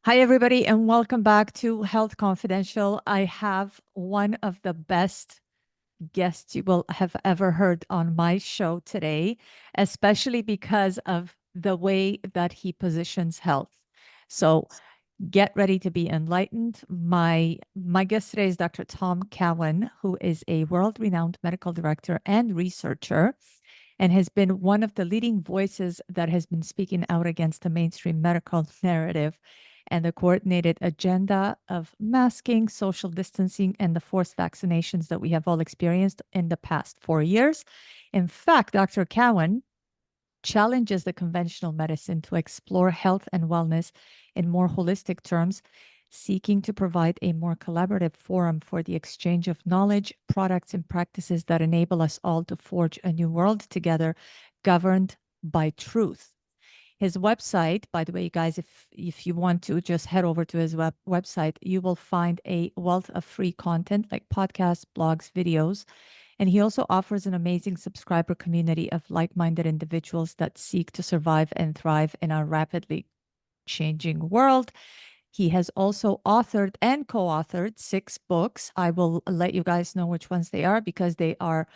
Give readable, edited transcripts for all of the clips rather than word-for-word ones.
Hi, everybody, and welcome back to Health Confidential. I have one of the best guests you will have ever heard on my show today, especially because of the way that he positions health. So get ready to be enlightened. My guest today is Dr. Tom Cowan, who is a world-renowned medical director and researcher, and has been one of the leading voices that has been speaking out against the mainstream medical narrative and the coordinated agenda of masking, social distancing, and the forced vaccinations that we have all experienced in the past 4 years. In fact, Dr. Cowan challenges the conventional medicine to explore health and wellness in more holistic terms, seeking to provide a more collaborative forum for the exchange of knowledge, products, and practices that enable us all to forge a new world together, governed by truth. His website, by the way, guys, if you want to just head over to his website, you will find a wealth of free content like podcasts, blogs, videos. And he also offers an amazing subscriber community of like-minded individuals that seek to survive and thrive in our rapidly changing world. He has also authored and co-authored 6 books. I will let you guys know which ones they are because they are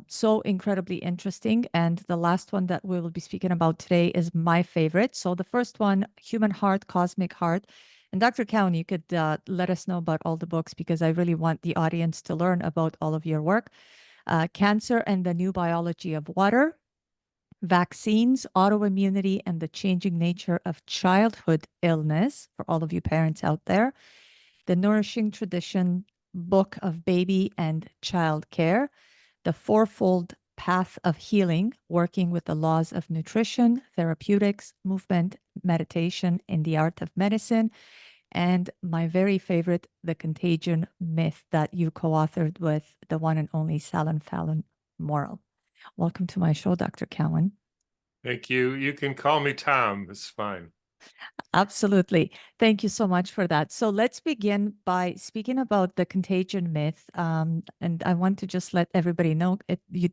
so incredibly interesting. And the last one that we will be speaking about today is my favorite. So the first one, Human Heart, Cosmic Heart. And Dr. Cowan, you could let us know about all the books because I really want the audience to learn about all of your work. Cancer and the New Biology of Water, Vaccines, Autoimmunity, and the Changing Nature of Childhood Illness, for all of you parents out there, The Nourishing Tradition Book of Baby and Child Care, The Fourfold Path of Healing, Working with the Laws of Nutrition, Therapeutics, Movement, Meditation in the Art of Medicine, and my very favorite, The Contagion Myth, that you co-authored with the one and only Salon Fallon Moral. Welcome to my show, Dr. Cowan. Thank you. You can call me Tom. It's fine. Absolutely. Thank you so much for that. So let's begin by speaking about the contagion myth. And I want to just let everybody know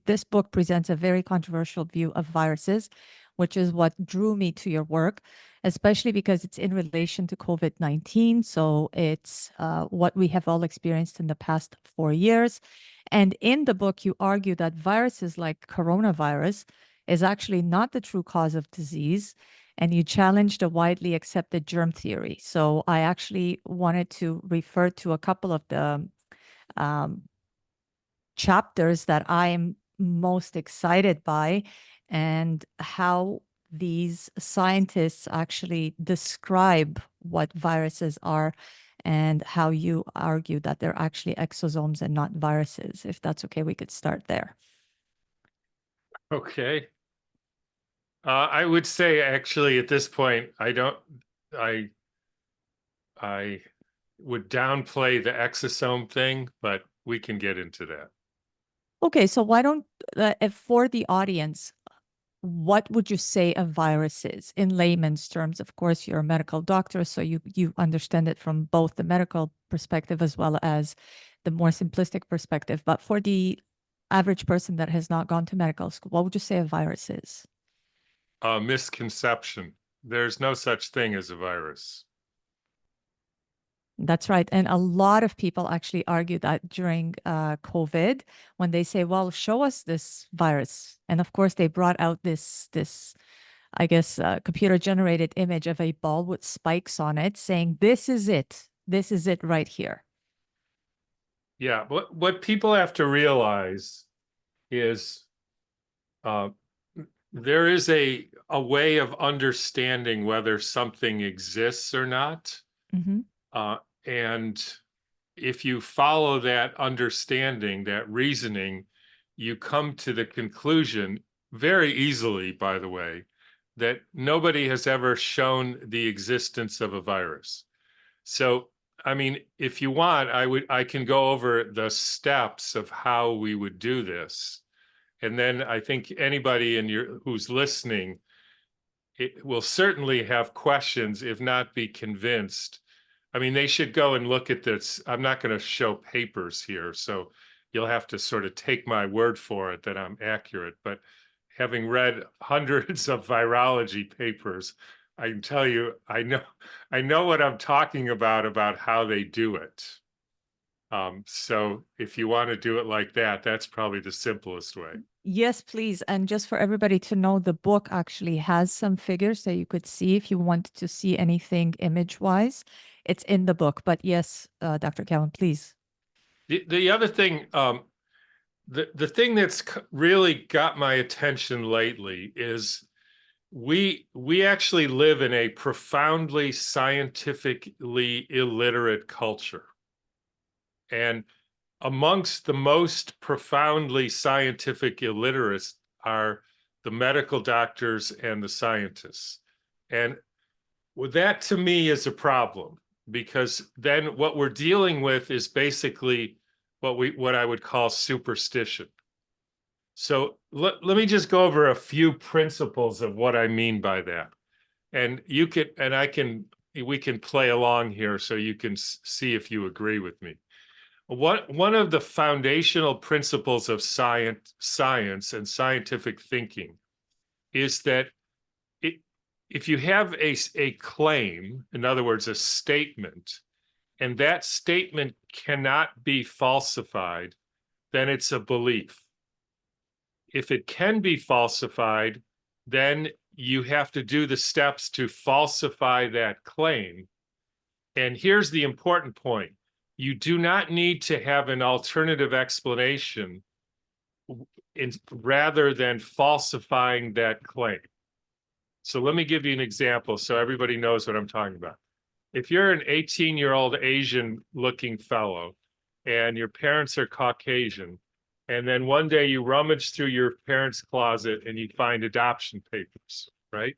this book presents a very controversial view of viruses, which is what drew me to your work, especially because it's in relation to COVID-19. So it's what we have all experienced in the past 4 years. And in the book, you argue that viruses like coronavirus is actually not the true cause of disease, and you challenged a widely accepted germ theory. So I actually wanted to refer to a couple of the um, chapters that I am most excited by and how these scientists actually describe what viruses are and how you argue that they're actually exosomes and not viruses. If that's okay, we could start there. Okay. I would say actually at this point, I would downplay the exosome thing, but we can get into that. Okay, so why don't, if for the audience, what would you say a virus is in layman's terms? Of course, you're a medical doctor, so you understand it from both the medical perspective as well as the more simplistic perspective. But for the average person that has not gone to medical school, what would you say a virus is? Misconception. There's no such thing as a virus. That's right. And a lot of people actually argue that during COVID, when they say, well, show us this virus. And of course, they brought out this I guess, computer generated image of a ball with spikes on it saying, this is it. This is it right here. Yeah, what people have to realize is uh, there is a way of understanding whether something exists or not. Mm-hmm. Uh, and if you follow that understanding, that reasoning, you come to the conclusion very easily, by the way, that nobody has ever shown the existence of a virus. So, I mean, if you want, I can go over the steps of how we would do this. And then I think anybody who's listening will certainly have questions, if not be convinced. I mean, they should go and look at this. I'm not going to show papers here, so you'll have to sort of take my word for it that I'm accurate. But having read hundreds of virology papers, I can tell you, I know what I'm talking about how they do it. So if you want to do it like that, that's probably the simplest way. Yes, please. And just for everybody to know, the book actually has some figures that you could see if you want to see anything image-wise. It's in the book. But yes, Dr. Cowan, please. The other thing, the thing that's really got my attention lately is we actually live in a profoundly scientifically illiterate culture. And amongst the most profoundly scientific illiterates are the medical doctors and the scientists. And well, that to me is a problem, because then what we're dealing with is basically what I would call superstition. So let me just go over a few principles of what I mean by that. And you can, and I can, we can play along here so you can see if you agree with me. One of the foundational principles of science and scientific thinking is that it, if you have a claim, in other words, a statement, and that statement cannot be falsified, then it's a belief. If it can be falsified, then you have to do the steps to falsify that claim. And here's the important point. You do not need to have an alternative explanation rather than falsifying that claim. So let me give you an example so everybody knows what I'm talking about. If you're an 18-year-old Asian-looking fellow and your parents are Caucasian, and then one day you rummage through your parents' closet and you find adoption papers, right?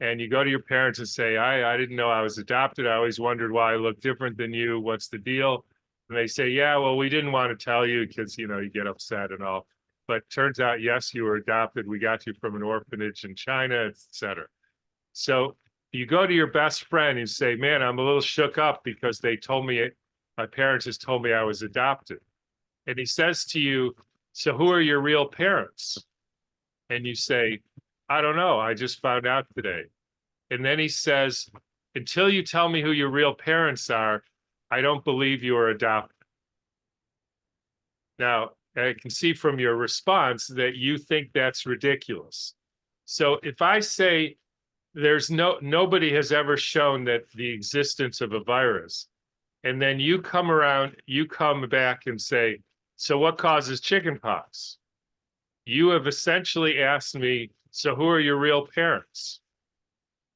And you go to your parents and say, I didn't know I was adopted. I always wondered why I look different than you. What's the deal? And they say, yeah, well, we didn't want to tell you because, you get upset and all. But turns out, yes, you were adopted. We got you from an orphanage in China, et cetera. So you go to your best friend and say, man, I'm a little shook up because they told me, my parents just told me I was adopted. And he says to you, so who are your real parents? And you say, I don't know. I just found out today. And then he says, until you tell me who your real parents are, I don't believe you are adopted. Now, I can see from your response that you think that's ridiculous. So if I say nobody has ever shown that the existence of a virus, and then you come back and say, so what causes chickenpox? You have essentially asked me, so who are your real parents?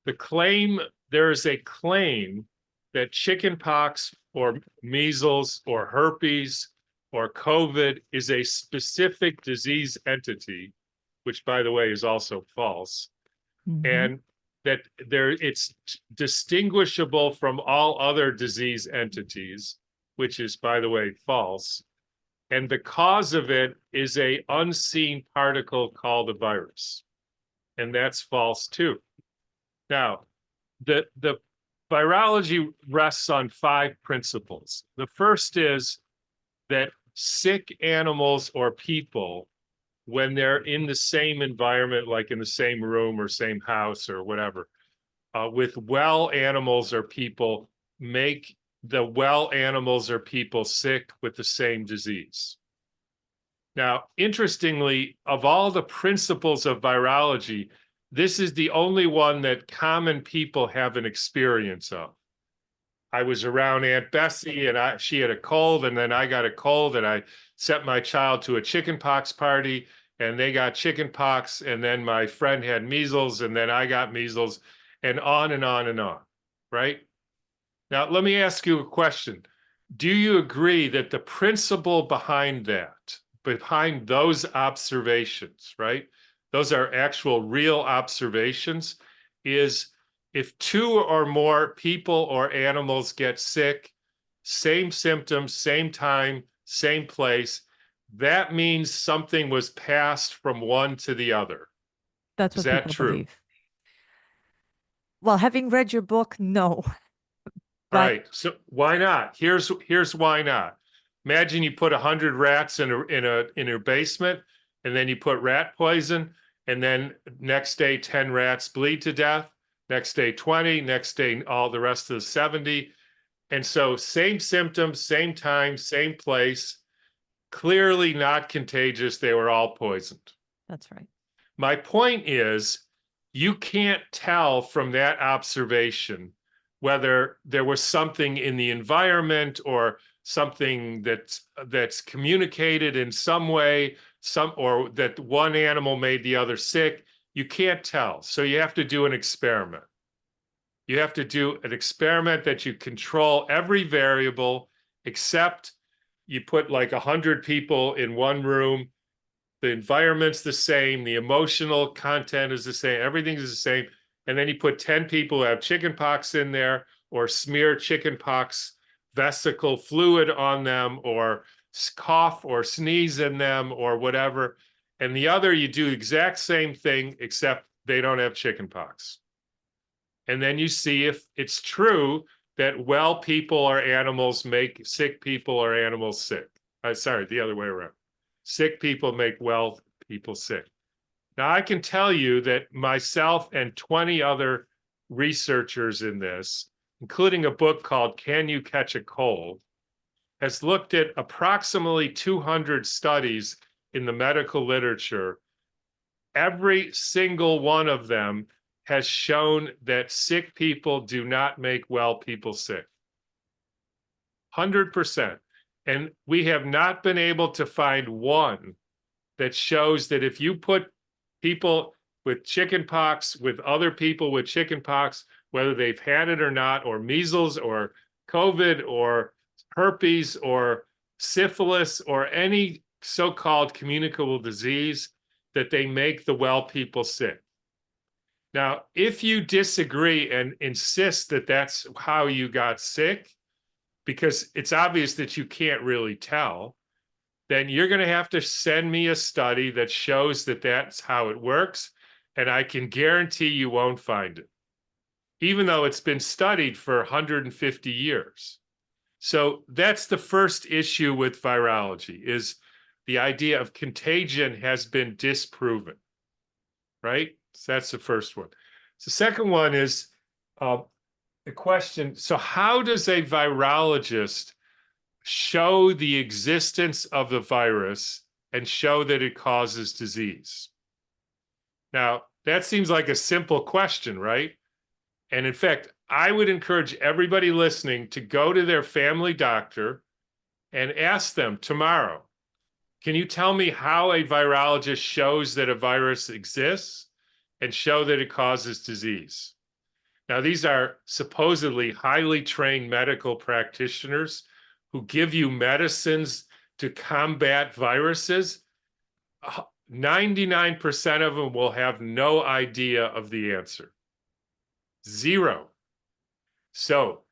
There is a claim that chickenpox or measles or herpes or COVID is a specific disease entity, which by the way is also false, and that it's distinguishable from all other disease entities, which is by the way false. And the cause of it is a unseen particle called a virus. And that's false too. Now, the virology rests on 5 principles. The first is that sick animals or people, when they're in the same environment, like in the same room or same house or whatever, with well animals or people, make the well animals or people sick with the same disease. Now, interestingly, of all the principles of virology, this is the only one that common people have an experience of. I was around Aunt Bessie and she had a cold, and then I got a cold, and I sent my child to a chickenpox party and they got chickenpox, and then my friend had measles, and then I got measles, and on and on and on, right? Now, let me ask you a question. Do you agree that the principle behind those observations, right? Those are actual real observations, is if 2 or more people or animals get sick, same symptoms, same time, same place, that means something was passed from one to the other. That's Is what that people true? believe. Well, having read your book, no. All But right, so why not? Here's why not. Imagine you put 100 rats in a basement, and then you put rat poison, and then next day 10 rats bleed to death. next day 20, next day all the rest of the 70. And so same symptoms, same time, same place, clearly not contagious. They were all poisoned. That's right. My point is, you can't tell from that observation whether there was something in the environment or something that's communicated in some way, or that one animal made the other sick. You can't tell. So you have to do an experiment. You have to do an experiment that you control every variable, except you put like 100 people in one room. The environment's the same, the emotional content is the same, everything is the same. And then you put 10 people who have chickenpox in there, or smear chickenpox vesicle fluid on them, or cough or sneeze in them, or whatever. And the other, you do exact same thing, except they don't have chickenpox. And then you see if it's true that well people or animals make sick people or animals sick. Sorry, the other way around. Sick people make well people sick. Now, I can tell you that myself and 20 other researchers in this, including a book called Can You Catch a Cold, has looked at approximately 200 studies in the medical literature. Every single one of them has shown that sick people do not make well people sick. 100%. And we have not been able to find one that shows that if you put people with chickenpox with other people with chickenpox, whether they've had it or not, or measles or COVID or herpes or syphilis or any so-called communicable disease, that they make the well people sick. Now, if you disagree and insist that that's how you got sick, because it's obvious that you can't really tell, then you're going to have to send me a study that shows that that's how it works. And I can guarantee you won't find it, even though it's been studied for 150 years. So that's the first issue with virology, is the idea of contagion has been disproven, right? So that's the first one. The second one is the question, so how does a virologist show the existence of the virus and show that it causes disease? Now, that seems like a simple question, right? And in fact, I would encourage everybody listening to go to their family doctor and ask them tomorrow, can you tell me how a virologist shows that a virus exists and show that it causes disease? Now, these are supposedly highly trained medical practitioners who give you medicines to combat viruses. 99% of them will have no idea of the answer. Zero. So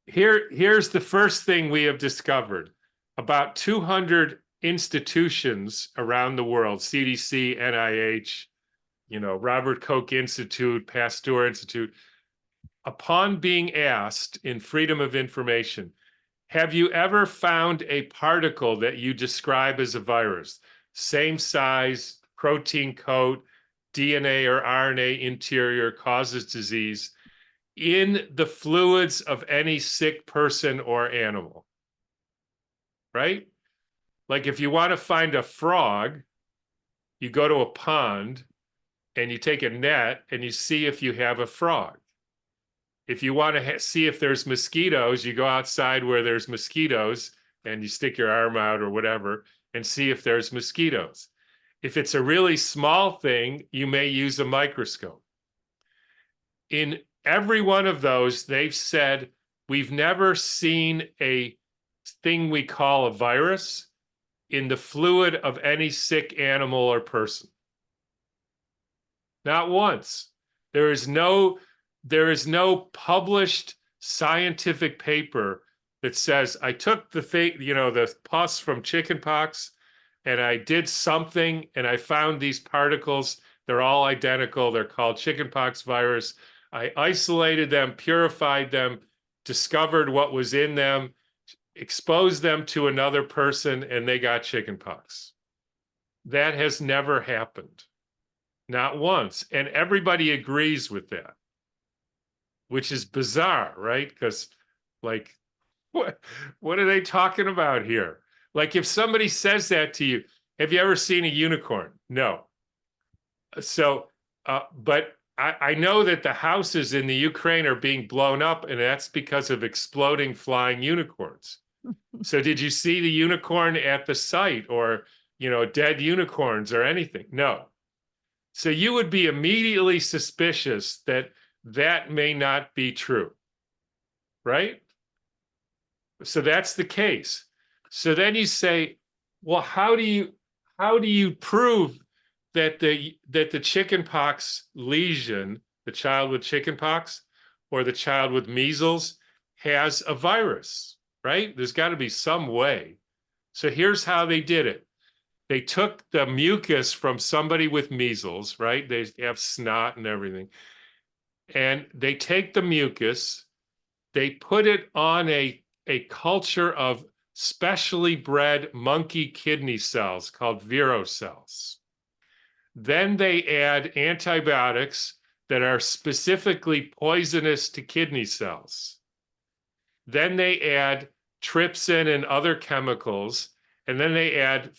here's the first thing we have discovered. About 200 institutions around the world, CDC, NIH, Robert Koch Institute, Pasteur Institute, upon being asked in Freedom of Information, have you ever found a particle that you describe as a virus? Same size, protein coat, DNA or RNA interior, causes disease, in the fluids of any sick person or animal, right? Like if you want to find a frog, you go to a pond and you take a net and you see if you have a frog. If you want to see if there's mosquitoes, you go outside where there's mosquitoes and you stick your arm out or whatever and see if there's mosquitoes. If it's a really small thing, you may use a microscope. In every one of those, they've said, we've never seen a thing we call a virus in the fluid of any sick animal or person. Not once. There is no published scientific paper that says I took the pus from chickenpox and I did something and I found these particles. They're all identical. They're called chickenpox virus. I isolated them, purified them, discovered what was in them, exposed them to another person, and they got chickenpox. That has never happened. Not once. And everybody agrees with that, which is bizarre, right? Because, like, what, what are they talking about here? Like, if somebody says that to you, have you ever seen a unicorn? No. So, but I know that the houses in the Ukraine are being blown up, and that's because of exploding flying unicorns. So, did you see the unicorn at the site, or, dead unicorns or anything? No. So you would be immediately suspicious that that may not be true, right? So that's the case. So then you say, well, how do you prove that the chickenpox lesion, the child with chickenpox or the child with measles, has a virus, right? There's got to be some way. So here's how they did it. They took the mucus from somebody with measles, right? They have snot and everything. And they take the mucus, they put it on a culture of specially bred monkey kidney cells called virocells. Then they add antibiotics that are specifically poisonous to kidney cells. Then they add trypsin and other chemicals, and then they add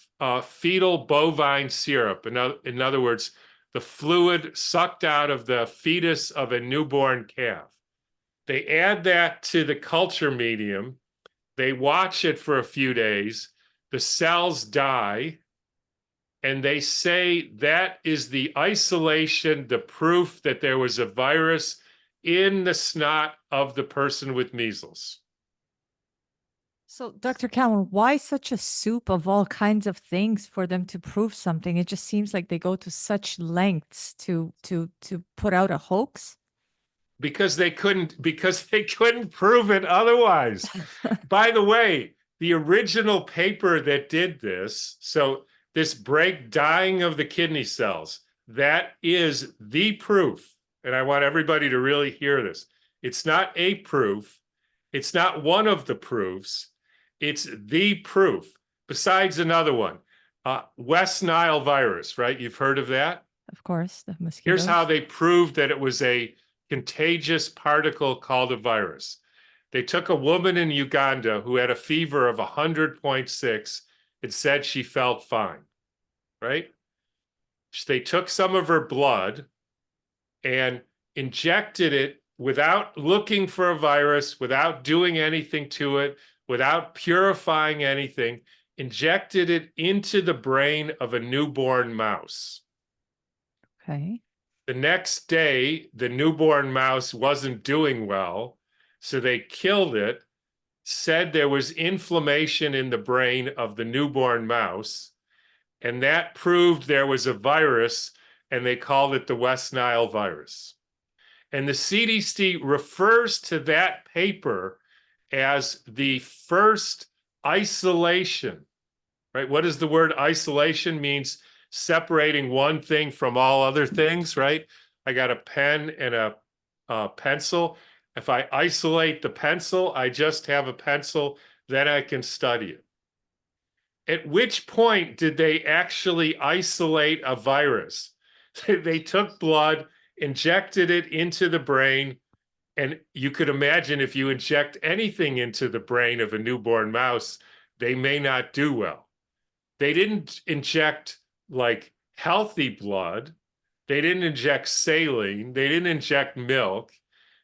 fetal bovine syrup. In other words, the fluid sucked out of the fetus of a newborn calf. They add that to the culture medium. They watch it for a few days. The cells die, and they say that is the isolation, the proof that there was a virus in the snot of the person with measles. So, Dr. Cowan, why such a soup of all kinds of things for them to prove something? It just seems like they go to such lengths to put out a hoax. Because they couldn't prove it otherwise. By the way, the original paper that did this, so this dying of the kidney cells, that is the proof. And I want everybody to really hear this. It's not a proof. It's not one of the proofs. It's the proof. Besides another one, West Nile virus, right? You've heard of that? Of course, the Here's how mosquitoes. they proved that it was a contagious particle called a virus. They took a woman in Uganda who had a fever of 100.6 and said she felt fine, right? They took some of her blood and injected it without looking for a virus, without doing anything to it, without purifying anything, injected it into the brain of a newborn mouse. Okay. The next day, the newborn mouse wasn't doing well, so they killed it, said there was inflammation in the brain of the newborn mouse, and that proved there was a virus, and they called it the West Nile virus. And the CDC refers to that paper as the first isolation, right? What does the word isolation means? Separating one thing from all other things, right? I got a pen and a pencil. If I isolate the pencil, I just have a pencil, then I can study it. At which point did they actually isolate a virus? They took blood, injected it into the brain, and you could imagine if you inject anything into the brain of a newborn mouse, they may not do well. They didn't inject like healthy blood. They didn't inject saline. They didn't inject milk.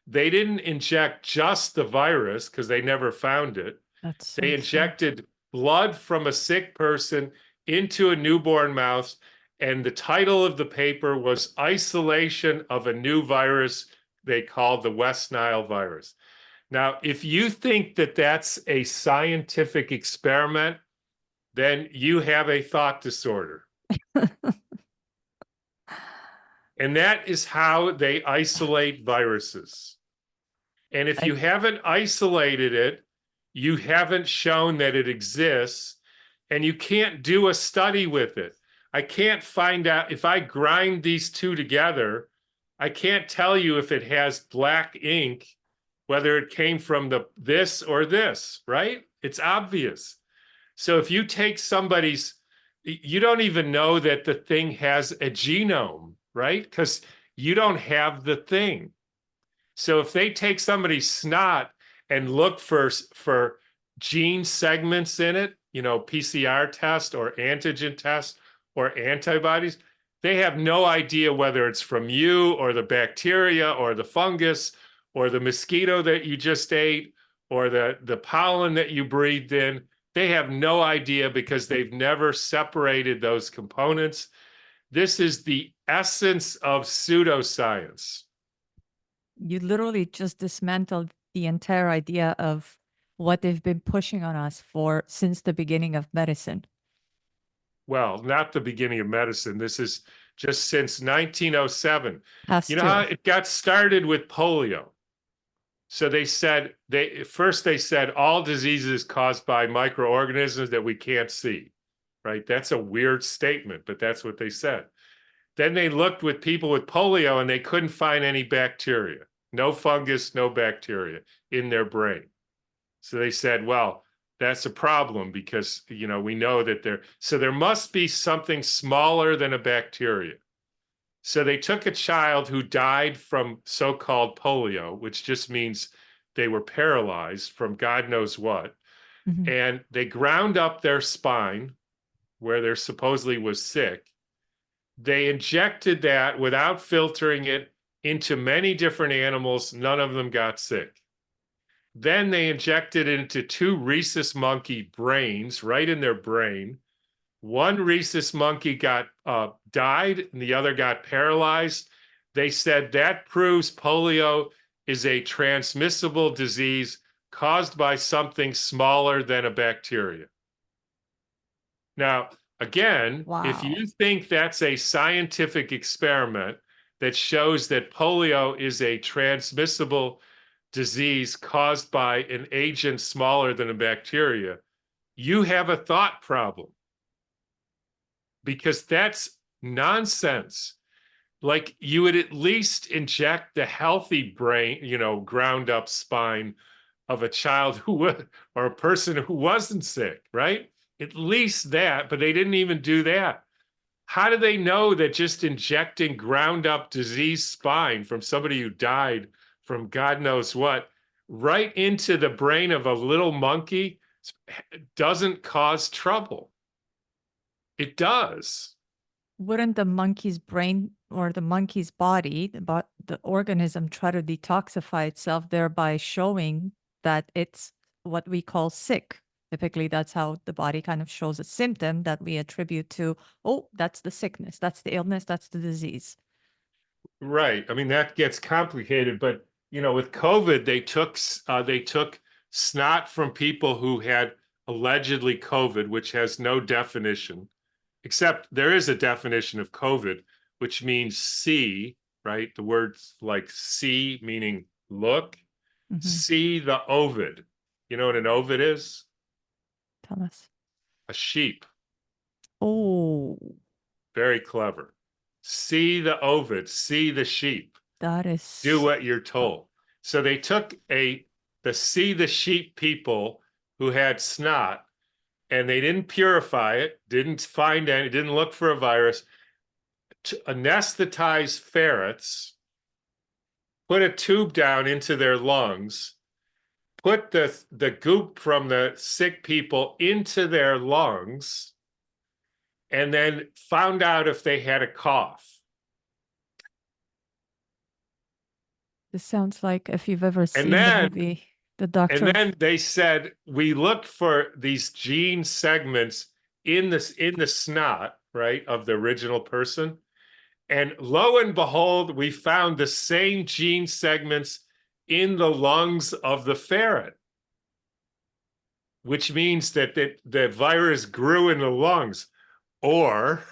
They didn't inject just the virus because they never found it. That's so They strange. injected blood from a sick person into a newborn mouse. And the title of the paper was Isolation of a New Virus they called the West Nile virus. Now, if you think that that's a scientific experiment, then you have a thought disorder. And that is how they isolate viruses. And if you I, haven't isolated it, you haven't shown that it exists, and you can't do a study with it. I can't find out if I grind these two together, I can't tell you if it has black ink, whether it came from this or this, right? It's obvious. So if you take somebody's, you don't even know that the thing has a genome. right? Because you don't have the thing. So if they take somebody's snot and look for gene segments in it, PCR test or antigen test or antibodies, they have no idea whether it's from you or the bacteria or the fungus or the mosquito that you just ate or the pollen that you breathed in. They have no idea because they've never separated those components. This is the essence of pseudoscience. You literally just dismantled the entire idea of what they've been pushing on us for since the beginning of medicine. Well, not the beginning of medicine. This is just since 1907. Has You know how to. it got started with polio? So they said they said all diseases caused by microorganisms that we can't see, right? That's a weird statement, but that's what they said. Then they looked with people with polio and they couldn't find any bacteria, no fungus, no bacteria in their brain. So they said, well, that's a problem because, we know that there must be something smaller than a bacteria. So they took a child who died from so-called polio, which just means they were paralyzed from God knows what, Mhm. and they ground up their spine where there supposedly was sick. They injected that without filtering it into many different animals. None of them got sick. Then they injected it into two rhesus monkey brains, right in their brain. One rhesus monkey died and the other got paralyzed. They said that proves polio is a transmissible disease caused by something smaller than a bacteria. Now, again, if Wow. you think that's a scientific experiment that shows that polio is a transmissible disease caused by an agent smaller than a bacteria, you have a thought problem because that's nonsense. Like you would at least inject the healthy brain, ground up spine of a child or a person who wasn't sick, right? At least that, but they didn't even do that. How do they know that just injecting ground up diseased spine from somebody who died from God knows what right into the brain of a little monkey doesn't cause trouble? It does. Wouldn't the monkey's brain or the monkey's body, the organism, try to detoxify itself, thereby showing that it's what we call sick? Typically, that's how the body kind of shows a symptom that we attribute to, oh, that's the sickness, that's the illness, that's the disease. Right. I mean, that gets complicated, but with COVID, they took snot from people who had allegedly COVID, which has no definition, except there is a definition of COVID, which means see, right? The words like see meaning look, Hmm. see the ovid. You know what an ovid is? Tell us. A sheep. Oh, Very clever. See the ovid, see the sheep. that Do is. what you're told. So they took the see the sheep people who had snot and they didn't purify it, didn't find any, didn't look for a virus, to anesthetize ferrets, put a tube down into their lungs, put the goop from the sick people into their lungs, and then found out if they had a cough. This sounds like if you've ever And seen the then movie The And Doctor. then they said we looked for these gene segments in the snot, right, of the original person. And lo and behold, we found the same gene segments in the lungs of the ferret, which means that the virus grew in the lungs. Or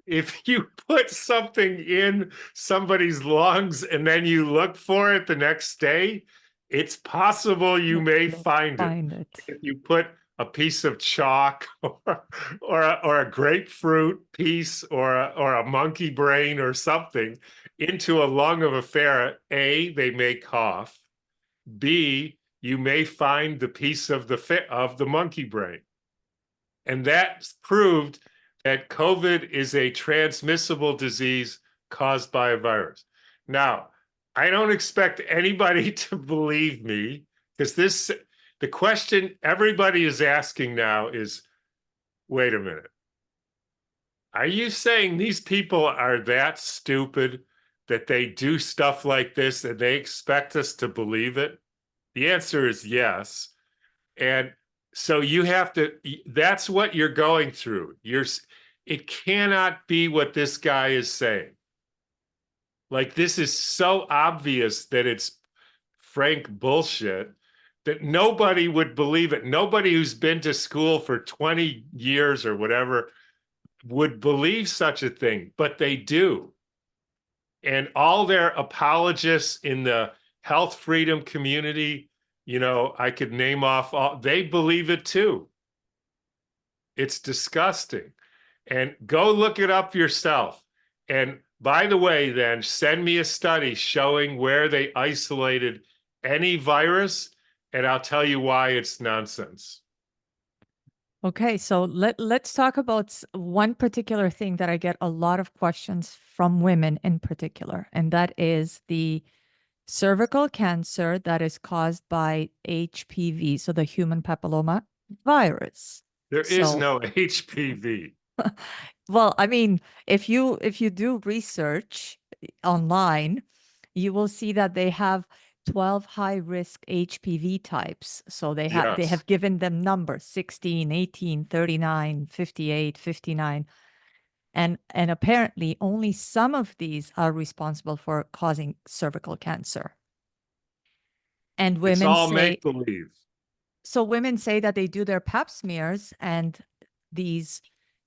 if you put something in somebody's lungs and then you look for it the next day, it's possible you That may you'll find it. find it. If you put a piece of chalk or a grapefruit piece or a monkey brain or something into a lung of a ferret, A, they may cough. B, you may find the piece of the monkey brain. And that's proved that COVID is a transmissible disease caused by a virus. Now, I don't expect anybody to believe me, because the question everybody is asking now is, wait a minute. Are you saying these people are that stupid that they do stuff like this and they expect us to believe it? The answer is yes. And so you have to, that's what you're going through. It cannot be what this guy is saying. Like, this is so obvious that it's frank bullshit that nobody would believe it. Nobody who's been to school for 20 years or whatever would believe such a thing, but they do. And all their apologists in the health freedom community, I could name off all, they believe it too. It's disgusting. And go look it up yourself. And by the way, then send me a study showing where they isolated any virus, and I'll tell you why it's nonsense. Okay, so let's talk about one particular thing that I get a lot of questions from women in particular, and that is the cervical cancer that is caused by HPV, so the human papilloma virus. There is So, no HPV. well, I mean, if you do research online, you will see that they have 12 high risk HPV types. So they Yes. have given them numbers 16, 18, 39, 58, 59. And apparently only some of these are responsible for causing cervical cancer. And It's women all say, make believe. so women say that they do their pap smears and these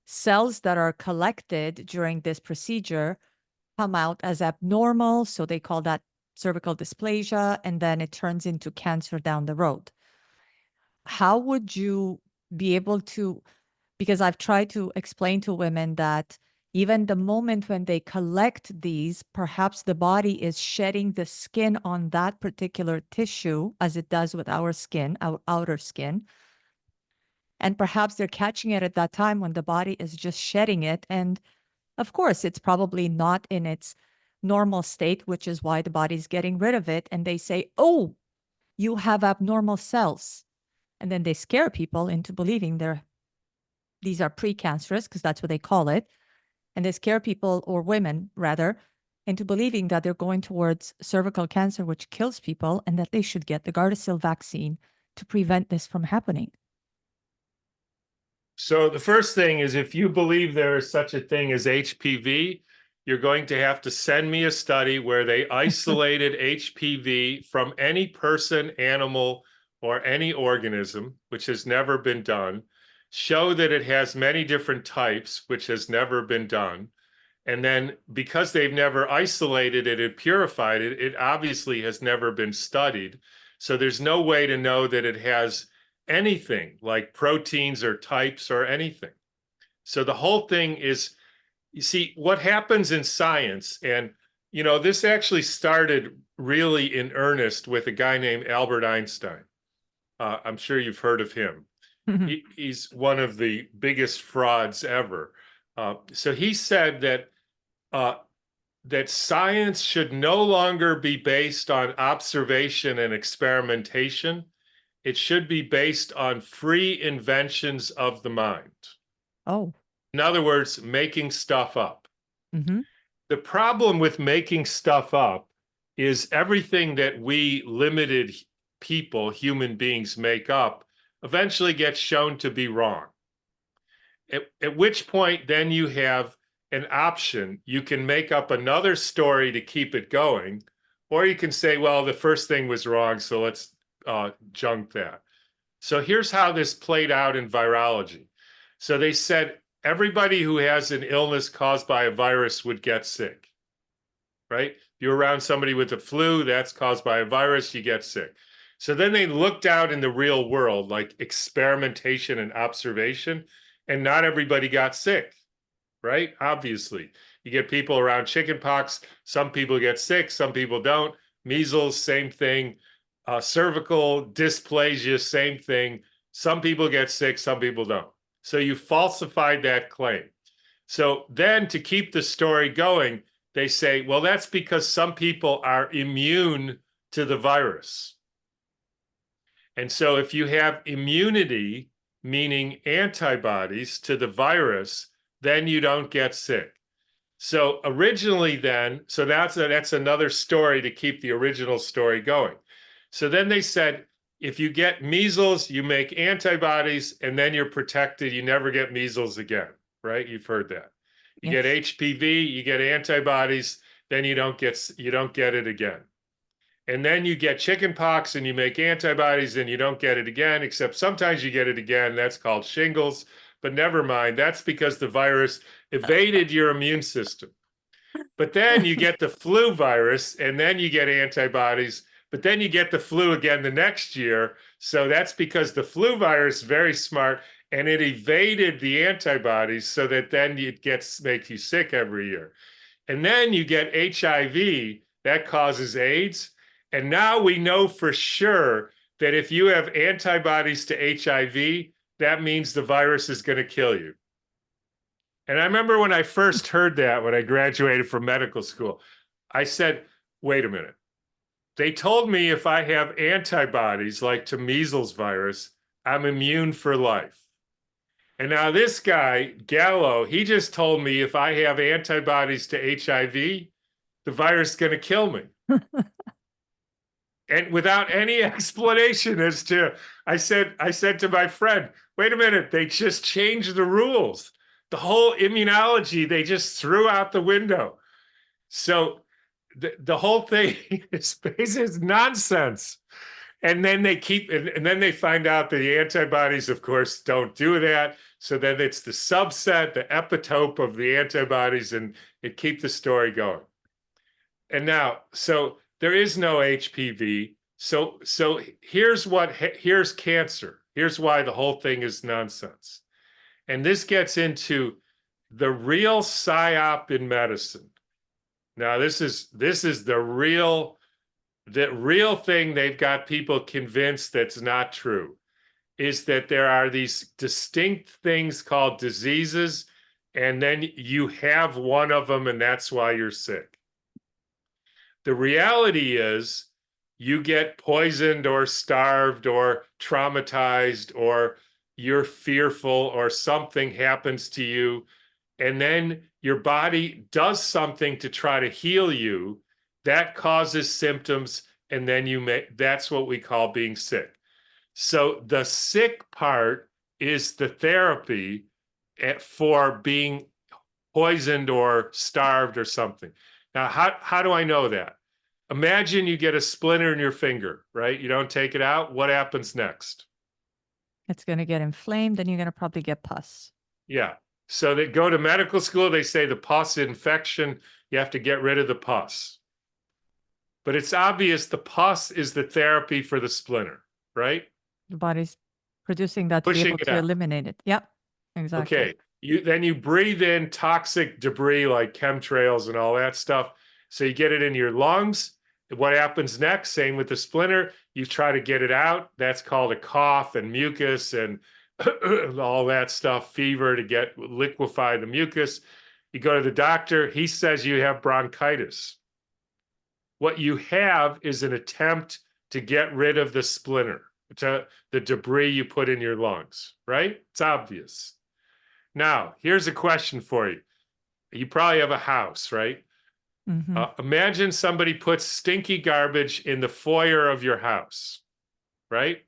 cells that are collected during this procedure come out as abnormal. So they call that cervical dysplasia, and then it turns into cancer down the road. How would you be able to? Because I've tried to explain to women that even the moment when they collect these, perhaps the body is shedding the skin on that particular tissue as it does with our skin, our outer skin. And perhaps they're catching it at that time when the body is just shedding it. And of course, it's probably not in its normal state, which is why the body's getting rid of it. And they say, oh, you have abnormal cells. And then they scare people into believing these are precancerous, because that's what they call it. And they scare people, or women rather, into believing that they're going towards cervical cancer, which kills people, and that they should get the Gardasil vaccine to prevent this from happening. So the first thing is, if you believe there is such a thing as HPV, you're going to have to send me a study where they isolated HPV from any person, animal, or any organism, which has never been done, show that it has many different types, which has never been done. And then because they've never isolated it and purified it, it obviously has never been studied. So there's no way to know that it has anything like proteins or types or anything. So the whole thing is, you see, what happens in science, and this actually started really in earnest with a guy named Albert Einstein. I'm sure you've heard of him. He's one of the biggest frauds ever. So he said that science should no longer be based on observation and experimentation. It should be based on free inventions of the mind. Oh. In other words, making stuff up. Mm-hmm. The problem with making stuff up is everything that we limited people, human beings, make up eventually gets shown to be wrong. At which point, then you have an option. You can make up another story to keep it going, or you can say, well, the first thing was wrong, so let's junk that. So here's how this played out in virology. So they said everybody who has an illness caused by a virus would get sick, right? If you're around somebody with the flu, that's caused by a virus, you get sick. So then they looked out in the real world, like experimentation and observation, and not everybody got sick, right? Obviously, you get people around chickenpox. Some people get sick, some people don't. Measles, same thing. Cervical dysplasia, same thing. Some people get sick, some people don't. So you falsified that claim. So then, to keep the story going, they say, well, that's because some people are immune to the virus. And so if you have immunity, meaning antibodies to the virus, then you don't get sick. So originally then, so that's another story to keep the original story going. So then they said, if you get measles, you make antibodies, and then you're protected. You never get measles again, right? You've heard that. You get Yes. HPV, you get antibodies, then you don't get it again. And then you get chickenpox and you make antibodies and you don't get it again, except sometimes you get it again. That's called shingles. But never mind, that's because the virus evaded your immune system. But then you get the flu virus and then you get antibodies, but then you get the flu again the next year. So that's because the flu virus is very smart and it evaded the antibodies so that then it makes you sick every year. And then you get HIV, that causes AIDS. And now we know for sure that if you have antibodies to HIV, that means the virus is going to kill you. And I remember when I first heard that when I graduated from medical school, I said, wait a minute. They told me if I have antibodies like to measles virus, I'm immune for life. And now this guy, Gallo, he just told me if I have antibodies to HIV, the virus is going to kill me. And without any explanation as to, I said to my friend, wait a minute, they just changed the rules. The whole immunology, they just threw out the window. So the whole thing is nonsense. And then and then they find out that the antibodies, of course, don't do that. So then it's the subset, the epitope of the antibodies, and it keeps the story going. And now, so there is no HPV. So here's cancer. Here's why the whole thing is nonsense. And this gets into the real psyop in medicine. Now, this is the real thing they've got people convinced that's not true, is that there are these distinct things called diseases, and then you have one of them, and that's why you're sick. The reality is you get poisoned or starved or traumatized or you're fearful or something happens to you, and then your body does something to try to heal you that causes symptoms, and then that's what we call being sick. So the sick part is the therapy for being poisoned or starved or something. Now, how do I know that? Imagine you get a splinter in your finger, right? You don't take it out. What happens next? It's going to get inflamed, and you're going to probably get pus. Yeah. So they go to medical school, they say the pus infection, you have to get rid of the pus. But it's obvious the pus is the therapy for the splinter, right? The body's producing that to be Pushing able it to out. eliminate it. Yep, exactly. Okay. Then you breathe in toxic debris like chemtrails and all that stuff. So you get it in your lungs. What happens next? Same with the splinter. You try to get it out. That's called a cough and mucus and all that stuff, fever to get liquefy the mucus. You go to the doctor. He says you have bronchitis. What you have is an attempt to get rid of the splinter, the debris you put in your lungs, right? It's obvious. Now, here's a question for you. You probably have a house, right? Mm-hmm. Imagine somebody puts stinky garbage in the foyer of your house, right?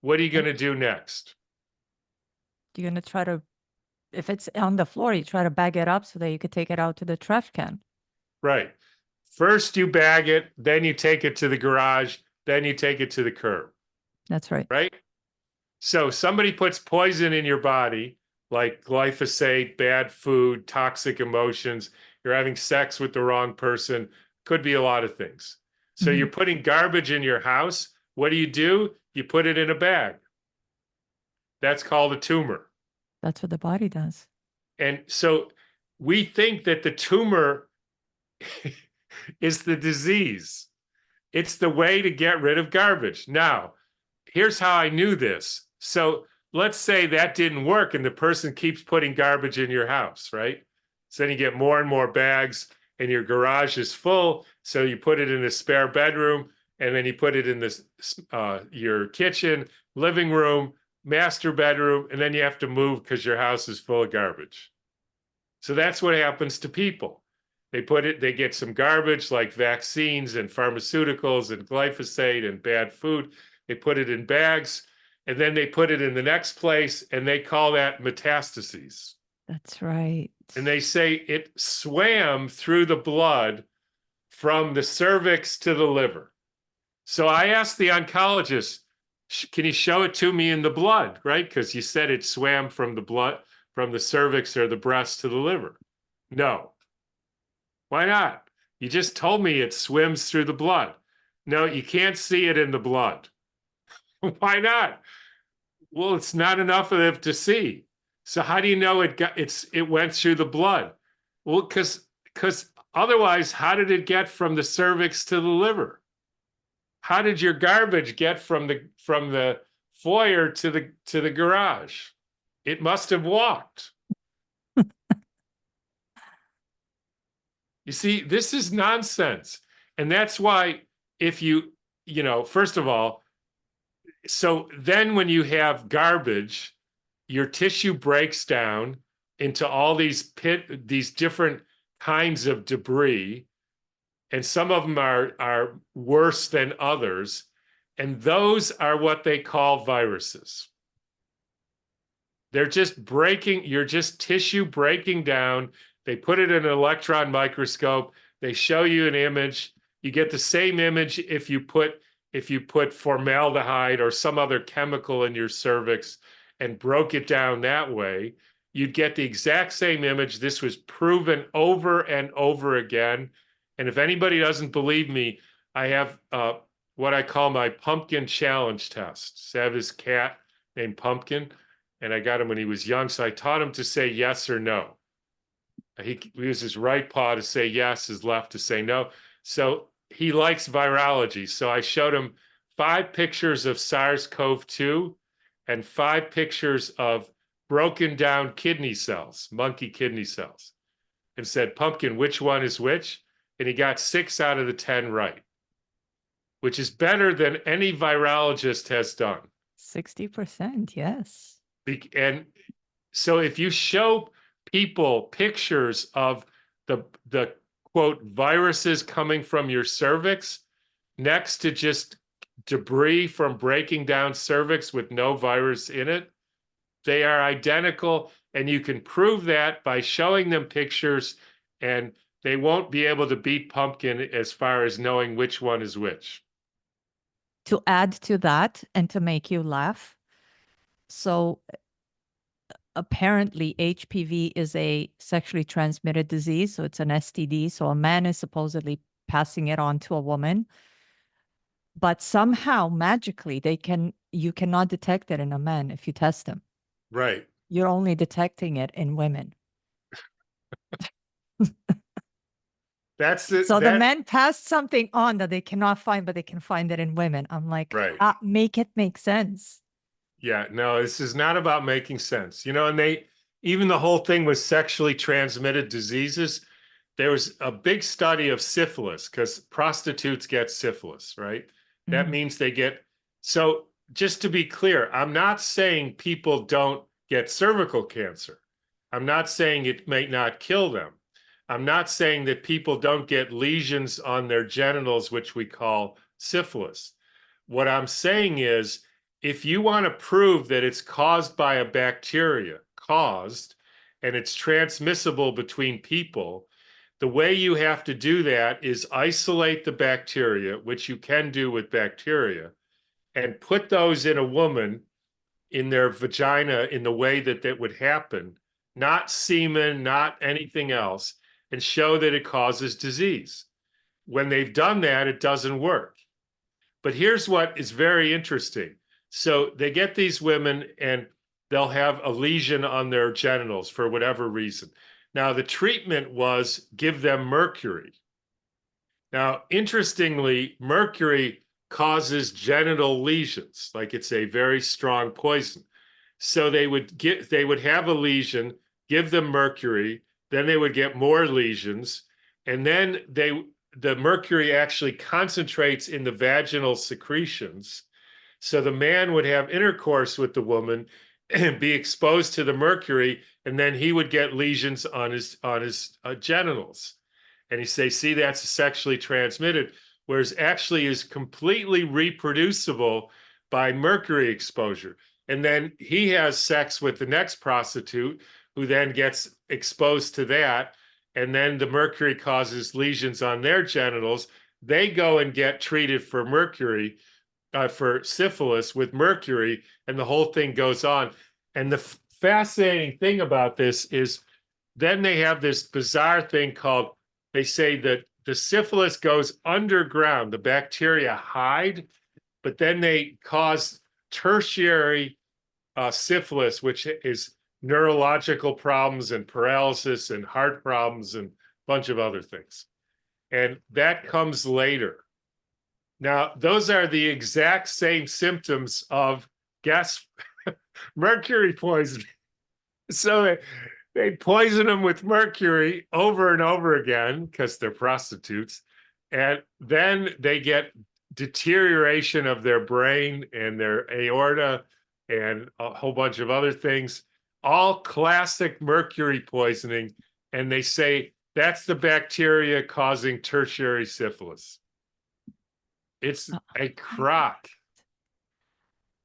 What are you going to do next? You're going to try to, if it's on the floor, you try to bag it up so that you could take it out to the trash can. Right. First you bag it, then you take it to the garage, then you take it to the curb. That's right. Right? So somebody puts poison in your body, like glyphosate, bad food, toxic emotions, you're having sex with the wrong person, could be a lot of things. So you're putting garbage in your house. What do? You put it in a bag. That's called a tumor. That's what the body does. And so we think that the tumor is the disease. It's the way to get rid of garbage. Now, here's how I knew this. So let's say that didn't work and the person keeps putting garbage in your house, right? So then you get more and more bags and your garage is full, so you put it in a spare bedroom, and then you put it in this your kitchen, living room, master bedroom, and then you have to move because your house is full of garbage. So that's what happens to people. They get some garbage like vaccines and pharmaceuticals and glyphosate and bad food. They put it in bags, and then they put it in the next place, and they call that metastases. That's right. And they say it swam through the blood from the cervix to the liver. So I asked the oncologist, can you show it to me in the blood, right? Because you said it swam from the blood, from the cervix or the breast to the liver. No. Why not? You just told me it swims through the blood. No, you can't see it in the blood. Why not? Well, it's not enough of it to see. So how do you know it went through the blood? Well, because otherwise, how did it get from the cervix to the liver? How did your garbage get from the foyer to the garage? It must have walked. You see, this is nonsense. And that's why if first of all, so then when you have garbage, your tissue breaks down into all these different kinds of debris, and some of them are worse than others, and those are what they call viruses. They're just you're just tissue breaking down. They put it in an electron microscope. They show you an image. You get the same image if you put formaldehyde or some other chemical in your cervix and broke it down that way. You'd get the exact same image. This was proven over and over again. And if anybody doesn't believe me, I have what I call my pumpkin challenge test. So I have this cat named Pumpkin, and I got him when he was young. So I taught him to say yes or no. He used his right paw to say yes, his left to say no. So he likes virology. So I showed him 5 pictures of SARS-CoV-2 and 5 pictures of broken down kidney cells, monkey kidney cells, and said, Pumpkin, which one is which? And he got 6 out of the 10 right, which is better than any virologist has done. 60%, yes. And so if you show people pictures of the quote viruses coming from your cervix next to just debris from breaking down cervix with no virus in it, they are identical, and you can prove that by showing them pictures, and they won't be able to beat Pumpkin as far as knowing which one is which. To add to that and to make you laugh, so apparently HPV is a sexually transmitted disease, so it's an STD. So a man is supposedly passing it on to a woman, but somehow magically you cannot detect it in a man if you test them. Right. You're only detecting it in women. That's it. So the men passed something on that they cannot find, but they can find it in women. I'm like, right. Make it make sense. Yeah, no, this is not about making sense. And even the whole thing with sexually transmitted diseases, there was a big study of syphilis because prostitutes get syphilis, right? That means so just to be clear, I'm not saying people don't get cervical cancer. I'm not saying it may not kill them. I'm not saying that people don't get lesions on their genitals, which we call syphilis. What I'm saying is, if you want to prove that it's caused by a bacteria, and it's transmissible between people, the way you have to do that is isolate the bacteria, which you can do with bacteria, and put those in a woman in their vagina in the way that would happen, not semen, not anything else, and show that it causes disease. When they've done that, it doesn't work. But here's what is very interesting. So they get these women and they'll have a lesion on their genitals for whatever reason. Now, the treatment was give them mercury. Now, interestingly, mercury causes genital lesions, like it's a very strong poison. So they would have a lesion, give them mercury, then they would get more lesions, And then the mercury actually concentrates in the vaginal secretions. So the man would have intercourse with the woman and be exposed to the mercury, and then he would get lesions on his genitals. And he say, see, that's sexually transmitted, whereas actually is completely reproducible by mercury exposure. And then he has sex with the next prostitute who then gets exposed to that. And then the mercury causes lesions on their genitals. They go and get treated for mercury, for syphilis with mercury, and the whole thing goes on. And the fascinating thing about this is then they have this bizarre thing called, they say that the syphilis goes underground, the bacteria hide, but then they cause tertiary syphilis, which is neurological problems and paralysis and heart problems and a bunch of other things. And that comes later. Now, those are the exact same symptoms of gas mercury poisoning. So they poison them with mercury over and over again because they're prostitutes. And then they get deterioration of their brain and their aorta and a whole bunch of other things, all classic mercury poisoning. And they say that's the bacteria causing tertiary syphilis. It's a crock.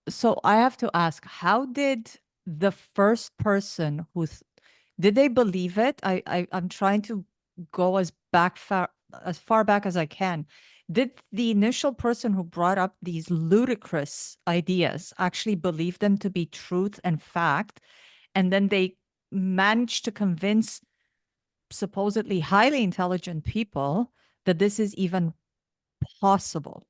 So I have to ask, how did the first person did they believe it? I'm trying to go as far back as I can. Did the initial person who brought up these ludicrous ideas actually believe them to be truth and fact? And then they managed to convince supposedly highly intelligent people that this is even possible.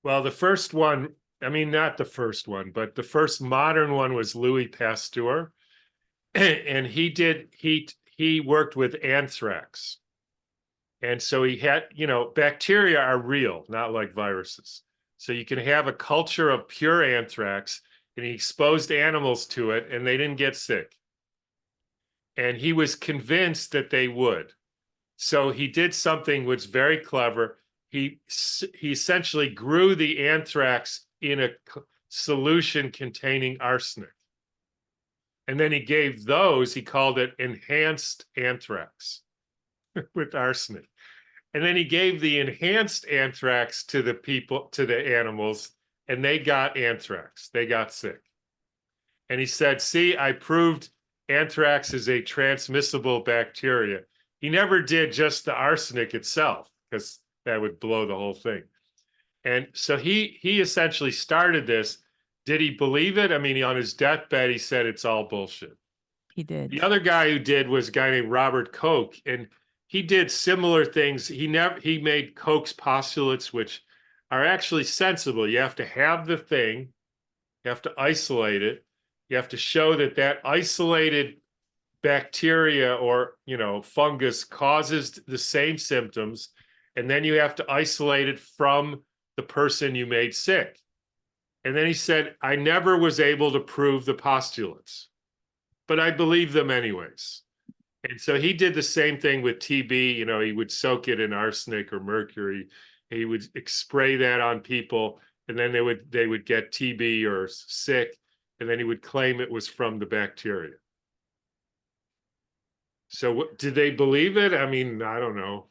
Well, the first one, I mean, not the first one, but the first modern one was Louis Pasteur. And he worked with anthrax. And so he had, bacteria are real, not like viruses. So you can have a culture of pure anthrax, and he exposed animals to it, and they didn't get sick. And he was convinced that they would. So he did something which was very clever. He essentially grew the anthrax in a solution containing arsenic. And then he gave those, he called it enhanced anthrax with arsenic. And then he gave the enhanced anthrax to the people, to the animals, and they got anthrax. They got sick. And he said, see, I proved anthrax is a transmissible bacteria. He never did just the arsenic itself, because that would blow the whole thing. And so he essentially started this. Did he believe it? I mean, on his deathbed, he said it's all bullshit. He did. The other guy who did was a guy named Robert Koch, and he did similar things. He made Koch's postulates, which are actually sensible. You have to have the thing, you have to isolate it, you have to show that that isolated bacteria or fungus causes the same symptoms, and then you have to isolate it from the person you made sick. And then he said, I never was able to prove the postulates, but I believe them anyways. And so he did the same thing with TB. He would soak it in arsenic or mercury. He would spray that on people, and then they would get TB or sick, and then he would claim it was from the bacteria. So did they believe it? I mean, I don't know.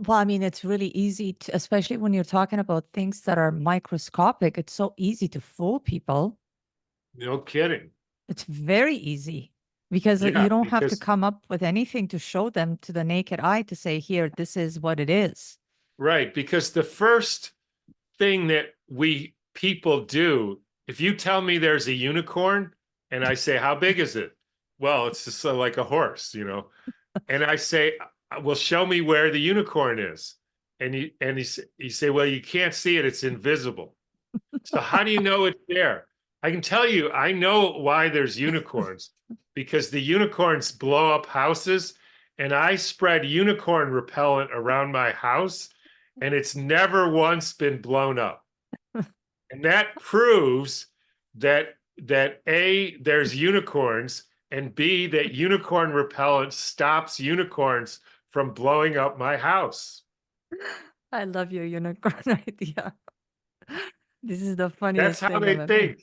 Well, I mean, it's really easy to, especially when you're talking about things that are microscopic, it's so easy to fool people. No kidding. It's very easy because Yeah, you don't have to because come up with anything to show them to the naked eye to say, here, this is what it is. right, because the first thing that we people do, if you tell me there's a unicorn and I say, how big is it? Well, it's just like a horse, And I say, well, show me where the unicorn is. And you say, well, you can't see it. It's invisible. So how do you know it's there? I can tell you, I know why there's unicorns, because the unicorns blow up houses, and I spread unicorn repellent around my house, and it's never once been blown up. And that proves that A, there's unicorns, and B, that unicorn repellent stops unicorns from blowing up my house. I love your unicorn idea. This is the That's funniest how thing I've they ever. think.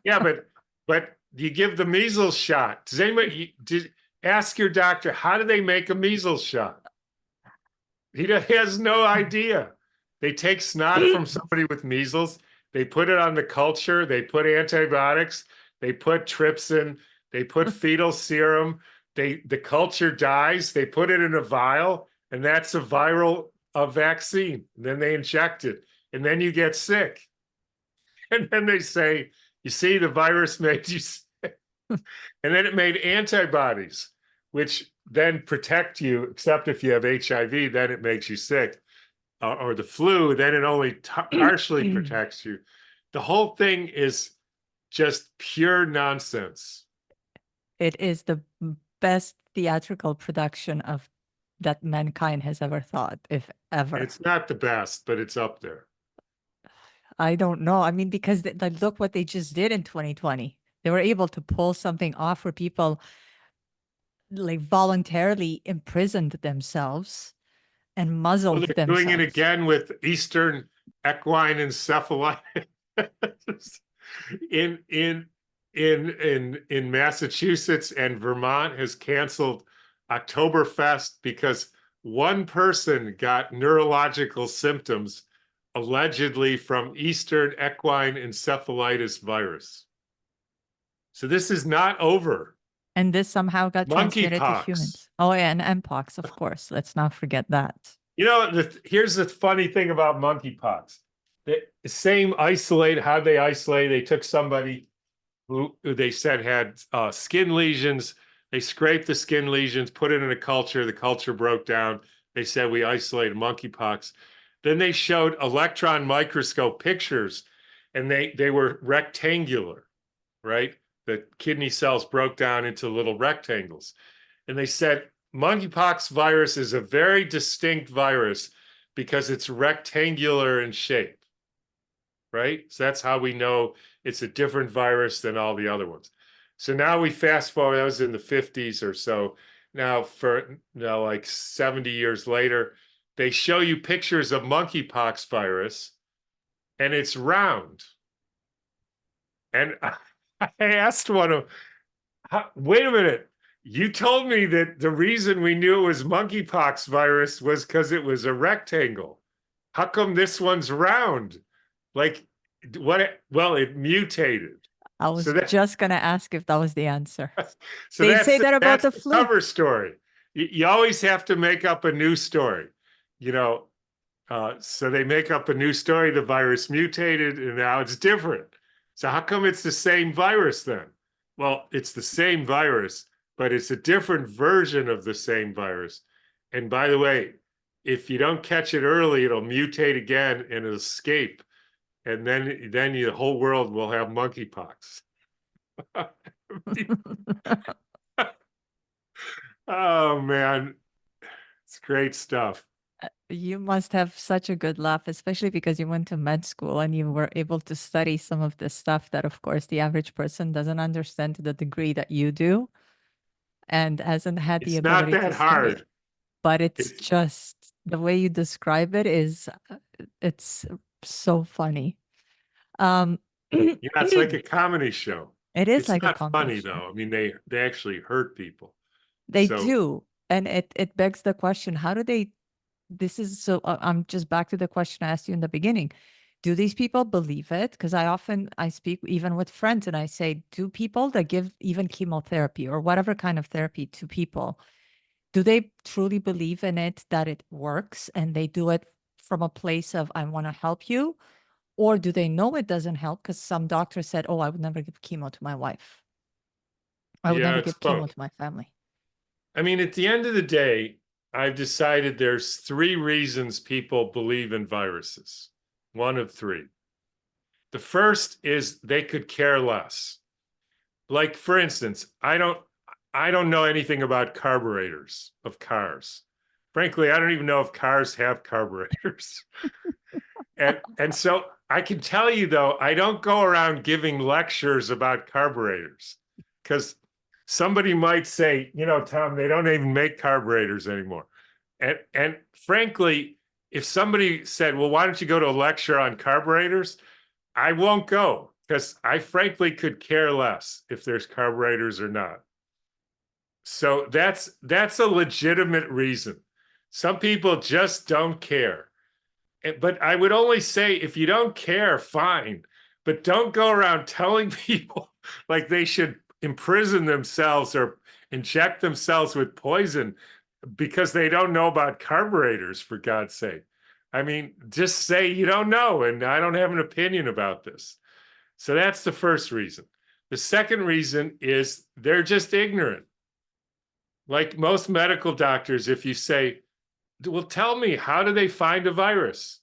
Yeah, but you give the measles shot. Does anybody ask your doctor, how do they make a measles shot? He has no idea. They take snot from somebody with measles, they put it on the culture, they put antibiotics, they put trypsin, they put fetal serum, the culture dies, they put it in a vial, and that's a viral vaccine. And then they inject it, and then you get sick. And then they say, you see, the virus made you sick. And then it made antibodies, which then protect you, except if you have HIV, then it makes you sick. Or the flu, then it only partially protects you. The whole thing is just pure nonsense. It is the best theatrical production of that mankind has ever thought, if ever. It's not the best, but it's up there. I don't know. I mean, because like, look what they just did in 2020. They were able to pull something off where people like voluntarily imprisoned themselves and Well, muzzled they're doing it themselves. again with Eastern equine encephalitis. in in in Massachusetts and Vermont has canceled Oktoberfest because one person got neurological symptoms allegedly from Eastern equine encephalitis virus. So this is not over. And this somehow got transmitted to Monkeypox. humans. Oh, yeah, and Mpox, of course. Let's not forget that. You know, here's the funny thing about monkeypox. The same isolate, how they isolate, they took somebody who they said had skin lesions. They scraped the skin lesions, put it in a culture. The culture broke down. They said we isolated monkeypox. Then they showed electron microscope pictures, and they were rectangular, right? The kidney cells broke down into little rectangles. And they said monkeypox virus is a very distinct virus because it's rectangular in shape, right? So that's how we know it's a different virus than all the other ones. So now we fast forward, that was in the 50s or so. Now, for now, like 70 years later, they show you pictures of monkeypox virus and it's round. And I asked one of them, wait a minute, you told me that the reason we knew it was monkeypox virus was because it was a rectangle. How come this one's round? Like, what? Well, it mutated. I So was that just going to ask if that was the answer. so They say that about that's the the flu. cover story. You always have to make up a new story, you know. So they make up a new story. The virus mutated, and now it's different. So how come it's the same virus then? Well, it's the same virus, but it's a different version of the same virus. And by the way, if you don't catch it early, it'll mutate again and it'll escape, and then the whole world will have monkeypox. Oh man, it's great stuff. You must have such a good laugh, especially because you went to med school and you were able to study some of the stuff that, of course, the average person doesn't understand to the degree that you do and hasn't had the It's not ability to that study it. hard. But it's It's just the way you describe it is, it's so funny. Um, Yeah, it's like a comedy show. it is It's like a not comedy funny show. though. I mean, they actually hurt people. They So do. And it begs the question, how do they, this is so, I'm just back to the question I asked you in the beginning. Do these people believe it? Because I speak even with friends and I say, do people that give even chemotherapy or whatever kind of therapy to people, do they truly believe in it, that it works and they do it from a place of, I want to help you? Or do they know it doesn't help because some doctor said, oh, I would never give chemo to my wife. I would yeah, never it's give chemo both. to my family. I mean, at the end of the day, I've decided there's three reasons people believe in viruses. One of three. The first is they could care less. Like, for instance, I don't know anything about carburetors of cars. Frankly, I don't even know if cars have carburetors. And so I can tell you though, I don't go around giving lectures about carburetors because somebody might say, Tom, they don't even make carburetors anymore. And frankly, if somebody said, well, why don't you go to a lecture on carburetors? I won't go, because I frankly could care less if there's carburetors or not. So that's a legitimate reason. Some people just don't care. But I would only say, if you don't care, fine. But don't go around telling people like they should imprison themselves or inject themselves with poison because they don't know about carburetors, for God's sake. I mean, just say you don't know, and I don't have an opinion about this. So that's the first reason. The second reason is they're just ignorant. Like most medical doctors, if you say, well, tell me, how do they find a virus?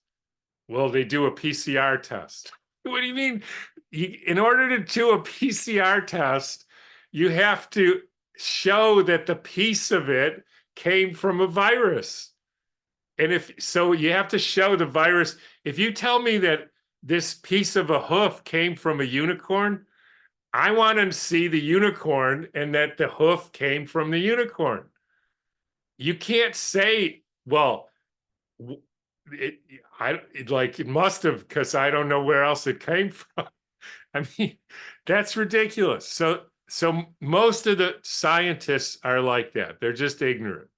Well, they do a PCR test. What do you mean? In order to do a PCR test, you have to show that the piece of it came from a virus. And if so, you have to show the virus. If you tell me that this piece of a hoof came from a unicorn, I want to see the unicorn and that the hoof came from the unicorn. You can't say, well, it, it must have, because I don't know where else it came from. I mean, that's ridiculous. So most of the scientists are like that. They're just ignorant.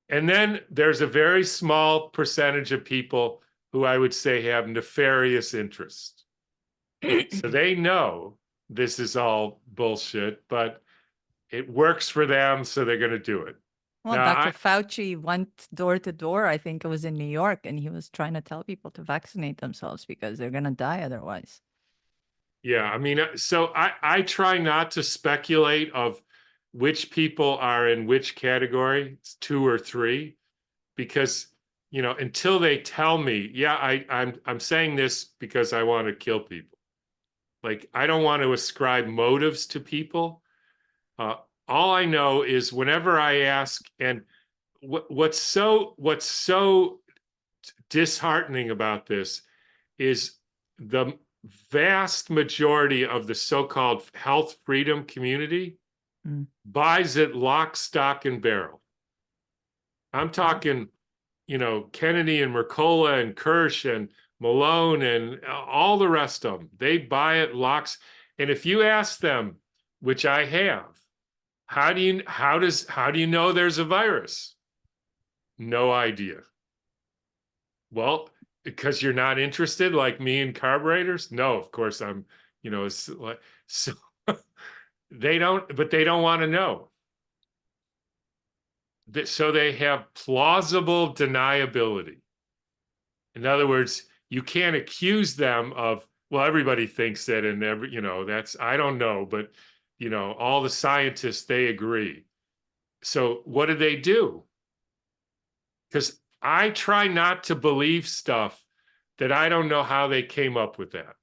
And then there's a very small percentage of people who I would say have nefarious interests. So they know this is all bullshit, but it works for them, so they're going to do it. Well, Now, Dr. Fauci went door to door. I think it was in New York, and he was trying to tell people to vaccinate themselves because they're going to die otherwise. yeah, I mean, so I try not to speculate of which people are in which category, it's 2 or 3, because until they tell me, yeah, I'm saying this because I want to kill people. Like, I don't want to ascribe motives to people. All I know is whenever I ask, and what's so disheartening about this is the vast majority of the so-called health freedom community buys it lock, stock, and barrel. I'm talking, Kennedy and Mercola and Kirsch and Malone and all the rest of them. They buy it locks. And if you ask them, which I have, how do you know there's a virus? No idea. Well, because you're not interested, like me, in carburetors? No, of course I'm, it's like, so they don't want to know. So they have plausible deniability. In other words, you can't accuse them of, well, everybody thinks that, and that's, I don't know, but all the scientists, they agree. So what do? Because I try not to believe stuff that I don't know how they came up with that.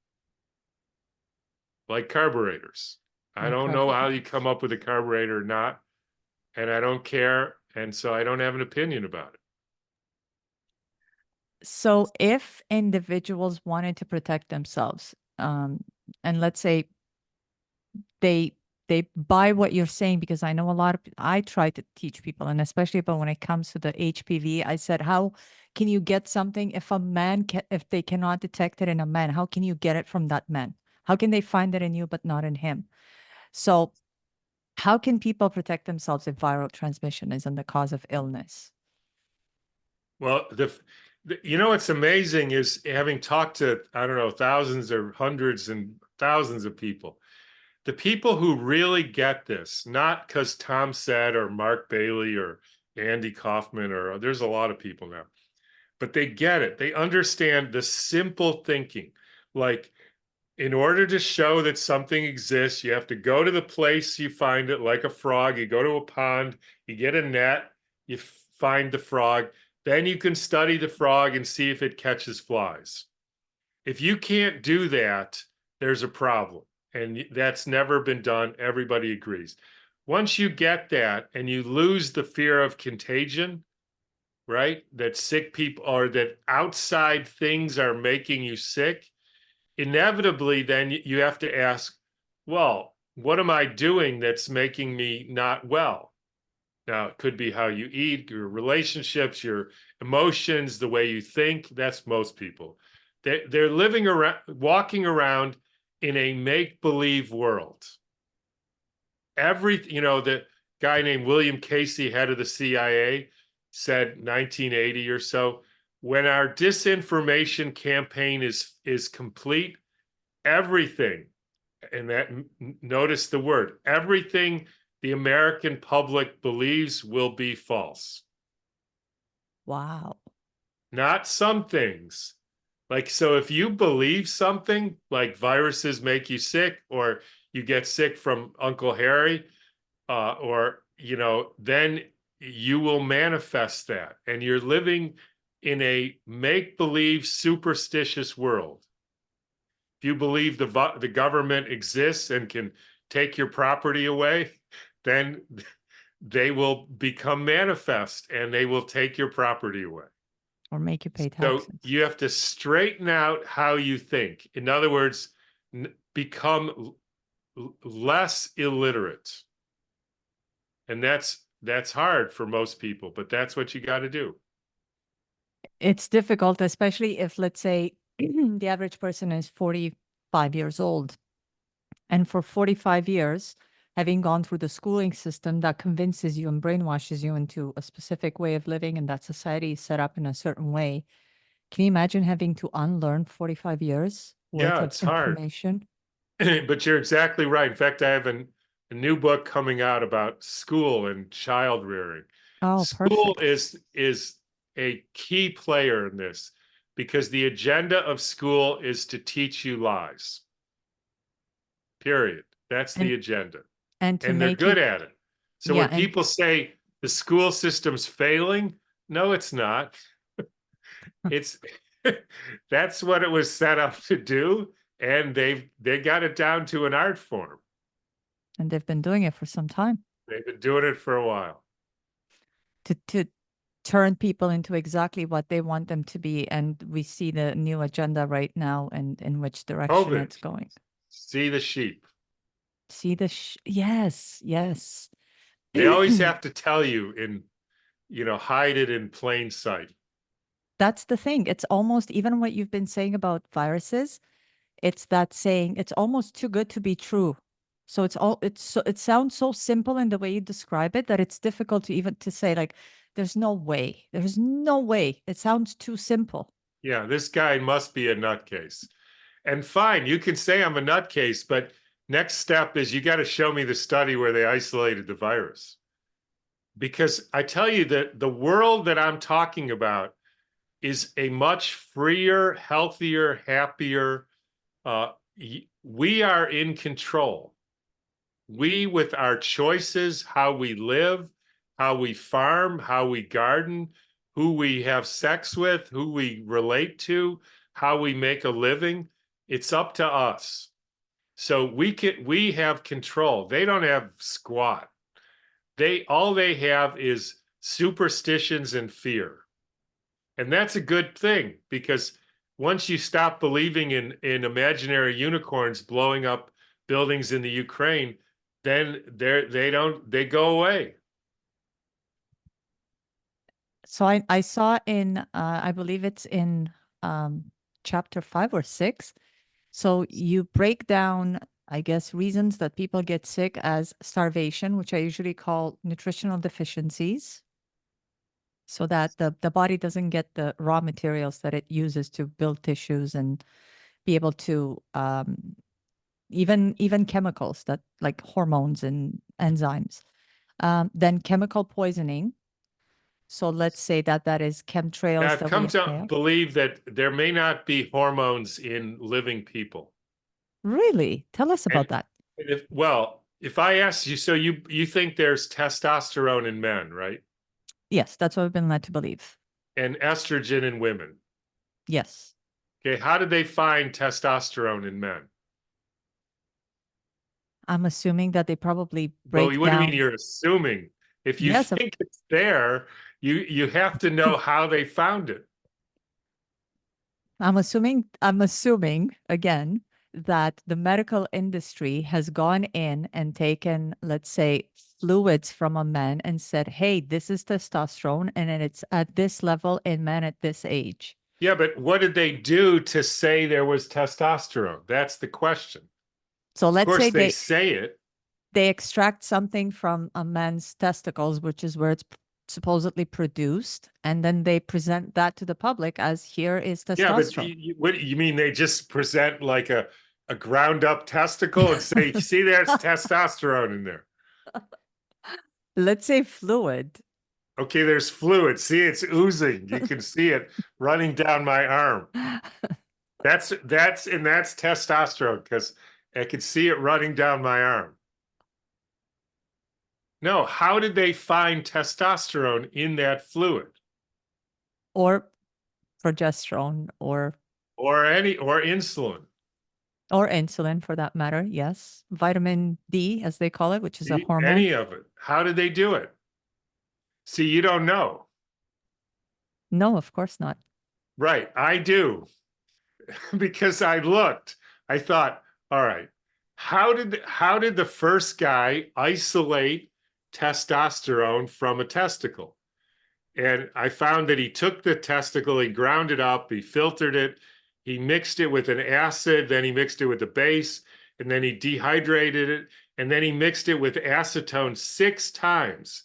Like carburetors. I don't know how you come up with a carburetor or not, and I don't care, and so I don't have an opinion about it. So if individuals wanted to protect themselves, and let's say they buy what you're saying, because I know a lot of I try to teach people, and especially but when it comes to the HPV, I said, how can you get something if a man if they cannot detect it in a man, how can you get it from that man? How can they find it in you but not in him? So how can people protect themselves if viral transmission isn't the cause of illness? Well, what's amazing is, having talked to, I don't know, thousands or hundreds and thousands of people, the people who really get this, not because Tom said or Mark Bailey or Andy Kaufman, or there's a lot of people now, but they get it. They understand the simple thinking. Like, in order to show that something exists, you have to go to the place you find it, like a frog. You go to a pond, you get a net, you find the frog. Then you can study the frog and see if it catches flies. If you can't do that, there's a problem. And that's never been done. Everybody agrees. Once you get that and you lose the fear of contagion, right? That sick people, or that outside things are making you sick, inevitably then you have to ask, well, what am I doing that's making me not well? Now, it could be how you eat, your relationships, your emotions, the way you think. That's most people. They're living around, walking around in a make-believe world. The guy named William Casey, head of the CIA, said 1980 or so, when our disinformation campaign is complete, everything, and that notice the word, everything the American public believes will be false. Wow. Not some things. Like, so if you believe something like viruses make you sick, or you get sick from Uncle Harry, or, then you will manifest that. And you're living in a make-believe superstitious world. If you believe the government exists and can take your property away, then they will become manifest and they will take your property away. Or make you pay So taxes. you have to straighten out how you think. In other words, become less illiterate. And that's hard for most people, but that's what you got to do. It's difficult, especially if, let's say, the average person is 45 years old. And for 45 years, having gone through the schooling system that convinces you and brainwashes you into a specific way of living and that society is set up in a certain way, can you imagine having to unlearn 45 years worth Yeah, of it's hard. information? But you're exactly right. In fact, I have a new book coming out about school and child rearing. Oh, School perfect. is a key player in this, because the agenda of school is to teach you lies. Period. That's And the agenda. and to And they're make good you, at it. So yeah, when and people say the school system's failing, no, it's not. It's that's what it was set up to do, and they got it down to an art form. and they've been doing it for some time They've been doing it for a while. to turn people into exactly what they want them to be. And we see the new agenda right now and in which direction COVID, it's going. see the sheep. See the yes, yes. They always have to tell you hide it in plain sight. That's the thing. It's almost even what you've been saying about viruses. It's that saying, it's almost too good to be true. So it sounds so simple in the way you describe it that it's difficult to even to say like there's no way. There's no way. It sounds too simple. Yeah, this guy must be a nutcase. And fine, you can say I'm a nutcase, but next step is you got to show me the study where they isolated the virus. Because I tell you that the world that I'm talking about is a much freer, healthier, happier. We are in control. We, with our choices, how we live, how we farm, how we garden, who we have sex with, who we relate to, how we make a living, it's up to us. So we have control. They don't have squat. All they have is superstitions and fear. And that's a good thing, because once you stop believing in imaginary unicorns blowing up buildings in the Ukraine, then they go away. So I saw in I believe it's in um chapter 5 or 6. So you break down, I guess, reasons that people get sick as starvation, which I usually call nutritional deficiencies, so that the body doesn't get the raw materials that it uses to build tissues and be able to even chemicals that like hormones and enzymes. Then chemical poisoning. So let's say that that is chemtrails I've that we come to inhale. believe that there may not be hormones in living people. Really? Tell us And about that. if I ask you, so you think there's testosterone in men, right? Yes, that's what we've been led to believe. And estrogen in women. Yes. Okay, how did they find testosterone in men? I'm assuming that they probably Well, break what do you mean down. you're assuming? If you Yes, think it's there, you have to know how they found it. I'm assuming again that the medical industry has gone in and taken, let's say, fluids from a man and said, hey, this is testosterone, and it's at this level in men at this age. Yeah, but what did they do to say there was testosterone? That's the question. So Of let's course, say they say it. they extract something from a man's testicles, which is where it's supposedly produced, and then they present that to the public as here is Yeah, but testosterone. what you mean they just present like a ground up testicle and say, see, there's testosterone in there. Let's say fluid. Okay, there's fluid. See, it's oozing. You can see it running down my arm. That's testosterone because I can see it running down my arm. No, how did they find testosterone in that fluid? Or progesterone or Insulin. insulin for that matter. Yes. Vitamin D, as they call it, which is a hormone. Any of it. How did they do it? See, you don't know. No, of course not. Right, I do. Because I looked. I thought, all right, how did the first guy isolate testosterone from a testicle? And I found that he took the testicle, he ground it up, he filtered it, he mixed it with an acid, then he mixed it with a base, and then he dehydrated it, and then he mixed it with acetone 6 times.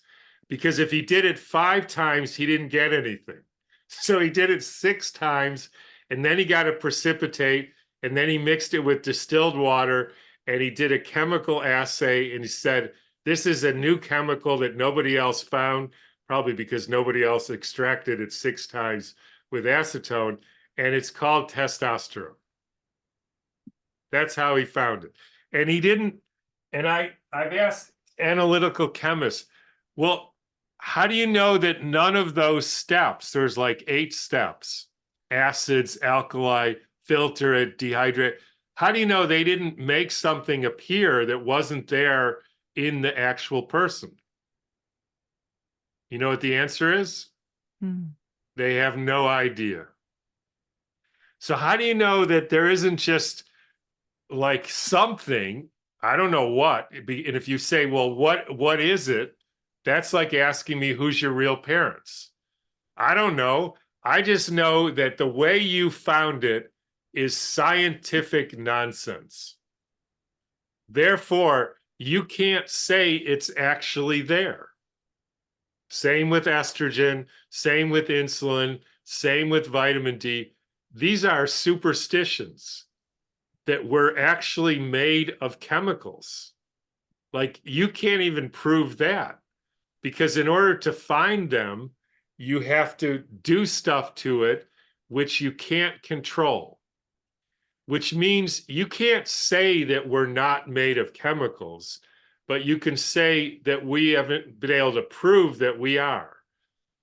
Because if he did it 5 times, he didn't get anything. So he did it 6 times, and then he got a precipitate, and then he mixed it with distilled water, and he did a chemical assay, and he said, this is a new chemical that nobody else found, probably because nobody else extracted it 6 times with acetone, and it's called testosterone. That's how he found it. And he didn't, and I've asked analytical chemists, well, how do you know that none of those steps, there's like 8 steps, acids, alkali, filter it, dehydrate, how do you know they didn't make something appear that wasn't there in the actual person? You know what the answer is? Hmm. They have no idea. So how do you know that there isn't just like something, I don't know what, and if you say, well, what is it? That's like asking me who's your real parents. I don't know. I just know that the way you found it is scientific nonsense. Therefore, you can't say it's actually there. Same with estrogen, same with insulin, same with vitamin D. These are superstitions that were actually made of chemicals. Like you can't even prove that because in order to find them, you have to do stuff to it which you can't control, which means you can't say that we're not made of chemicals, but you can say that we haven't been able to prove that we are.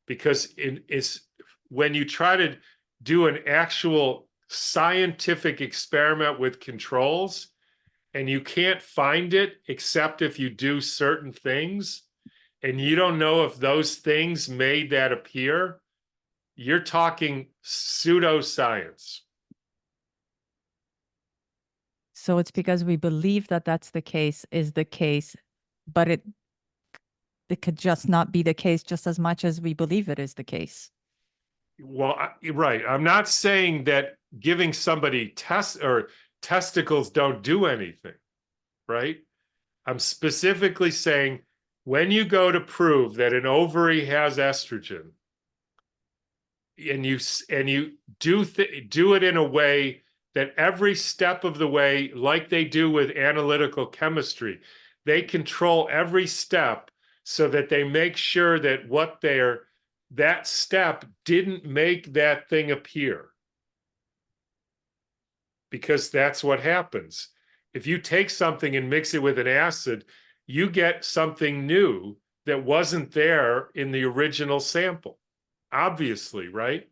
Because it's when you try to do an actual scientific experiment with controls and you can't find it except if you do certain things and you don't know if those things made that appear, you're talking pseudoscience. So it's because we believe that that's the case is the case, but it could just not be the case just as much as we believe it is the case. Well, right. I'm not saying that giving somebody tests or testicles don't do anything, right? I'm specifically saying when you go to prove that an ovary has estrogen and you do it in a way that every step of the way, like they do with analytical chemistry, they control every step so that they make sure that that step didn't make that thing appear. Because that's what happens. If you take something and mix it with an acid, you get something new that wasn't there in the original sample, obviously, right?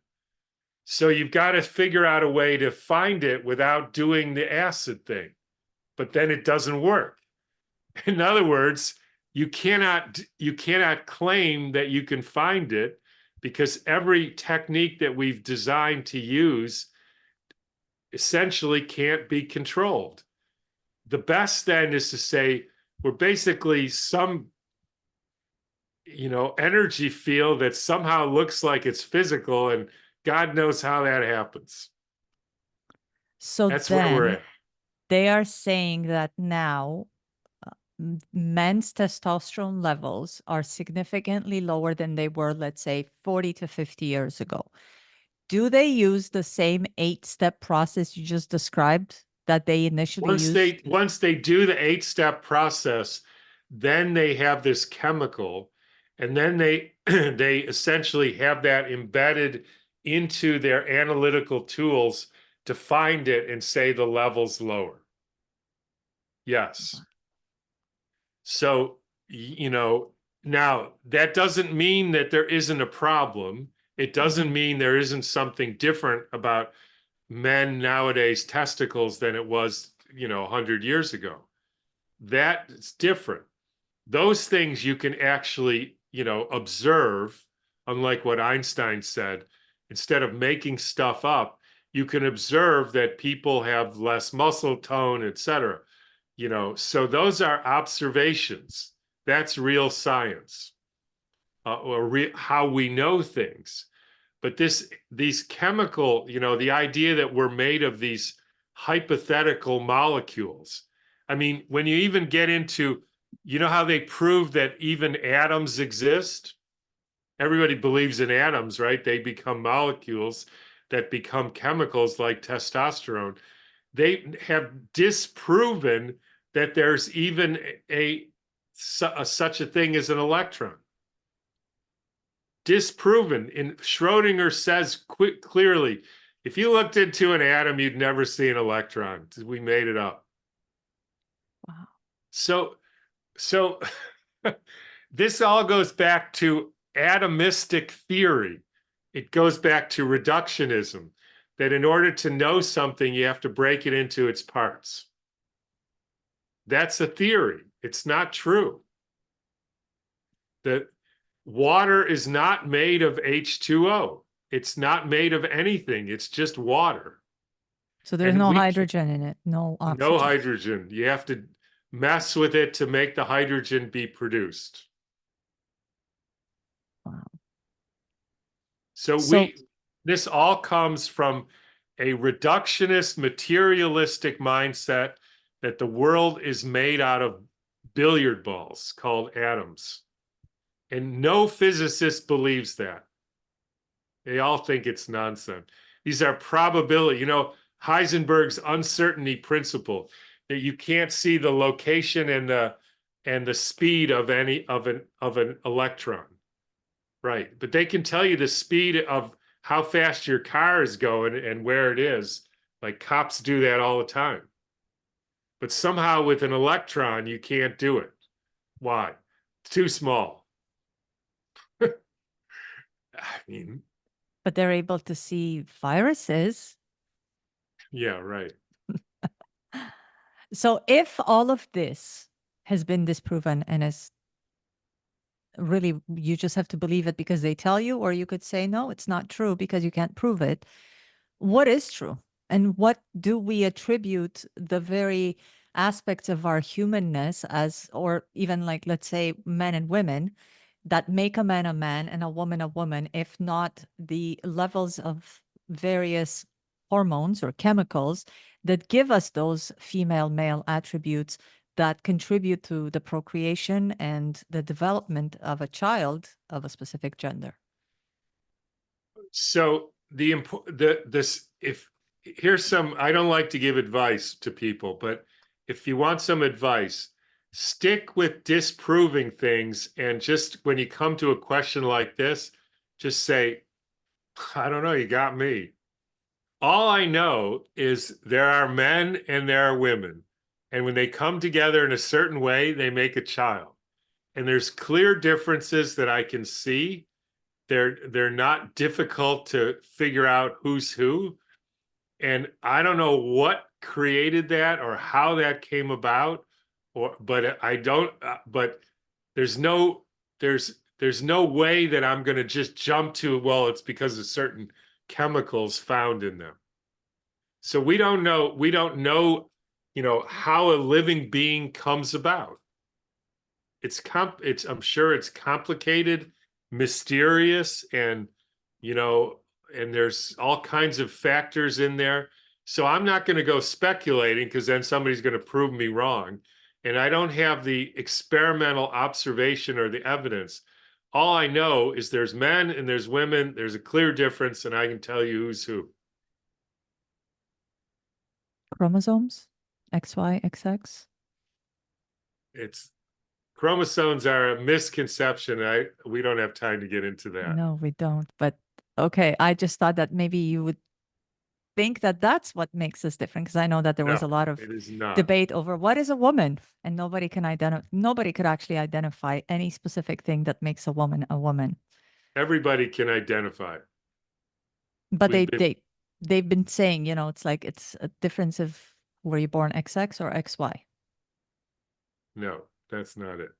So you've got to figure out a way to find it without doing the acid thing, but then it doesn't work. In other words, you cannot claim that you can find it because every technique that we've designed to use essentially can't be controlled. The best then is to say we're basically some, energy field that somehow looks like it's physical, and God knows how that happens. So That's where we're then at. they are saying that now men's testosterone levels are significantly lower than they were, let's say, 40 to 50 years ago. Do they use the same 8-step process you just described that they initially used? Once they do the 8-step process, then they have this chemical, and then they they essentially have that embedded into their analytical tools to find it and say the level's lower. Yes. So, now that doesn't mean that there isn't a problem. It doesn't Mhm. mean there isn't something different about men nowadays testicles than it was 100 years ago. That's different. Those things you can actually observe, unlike what Einstein said. Instead of making stuff up, you can observe that people have less muscle tone, etc. So those are observations. That's real science, or how we know things. But these chemical, the idea that we're made of these hypothetical molecules. I mean, when you even get into, how they prove that even atoms exist? Everybody believes in atoms, right? They become molecules that become chemicals like testosterone. They have disproven that there's even such a thing as an electron. Disproven. And Schrodinger says clearly, if you looked into an atom, you'd never see an electron. We made it up. Wow. So this all goes back to atomistic theory. It goes back to reductionism, that in order to know something, you have to break it into its parts. That's a theory. It's not true. That water is not made of H2O. It's not made of anything. It's just water. So there's And no we hydrogen in it, no no oxygen. hydrogen. You have to mess with it to make the hydrogen be produced. Wow. So So this all comes from a reductionist, materialistic mindset that the world is made out of billiard balls called atoms. And no physicist believes that. They all think it's nonsense. These are probability, Heisenberg's uncertainty principle, that you can't see the location and the speed of an electron. Right. But they can tell you the speed of how fast your car is going and where it is. Like cops do that all the time. But somehow with an electron, you can't do it. Why? It's too small. I mean, but they're able to see viruses. yeah, right. So if all of this has been disproven and is really, you just have to believe it because they tell you, or you could say, no, it's not true because you can't prove it. What is true? And what do we attribute the very aspects of our humanness as, or even like, let's say, men and women that make a man and a woman, if not the levels of various hormones or chemicals that give us those female male attributes that contribute to the procreation and the development of a child of a specific gender. So this if here's some, I don't like to give advice to people, but if you want some advice, stick with disproving things, and just when you come to a question like this, just say, I don't know, you got me. All I know is there are men and there are women, and when they come together in a certain way, they make a child. And there's clear differences that I can see. They're not difficult to figure out who's who. And I don't know what created that or how that came about, but I don't. But there's no there's no way that I'm going to just jump to, well, it's because of certain chemicals found in them. So we don't know, how a living being comes about. I'm sure it's complicated, mysterious, and you know, and there's all kinds of factors in there. So I'm not going to go speculating because then somebody's going to prove me wrong. And I don't have the experimental observation or the evidence. All I know is there's men and there's women, there's a clear difference, and I can tell you who's who. Chromosomes, XY, XX. It's chromosomes are a misconception. We don't have time to get into that. No, we don't. But okay, I just thought that maybe you would think that that's what makes us different, because I know that there was No, a lot of it is not. debate over what is a woman, and nobody could actually identify any specific thing that makes a woman a woman. Everybody can identify. But We've been they've been saying, it's like it's a difference of were you born XX or XY. No, that's not it.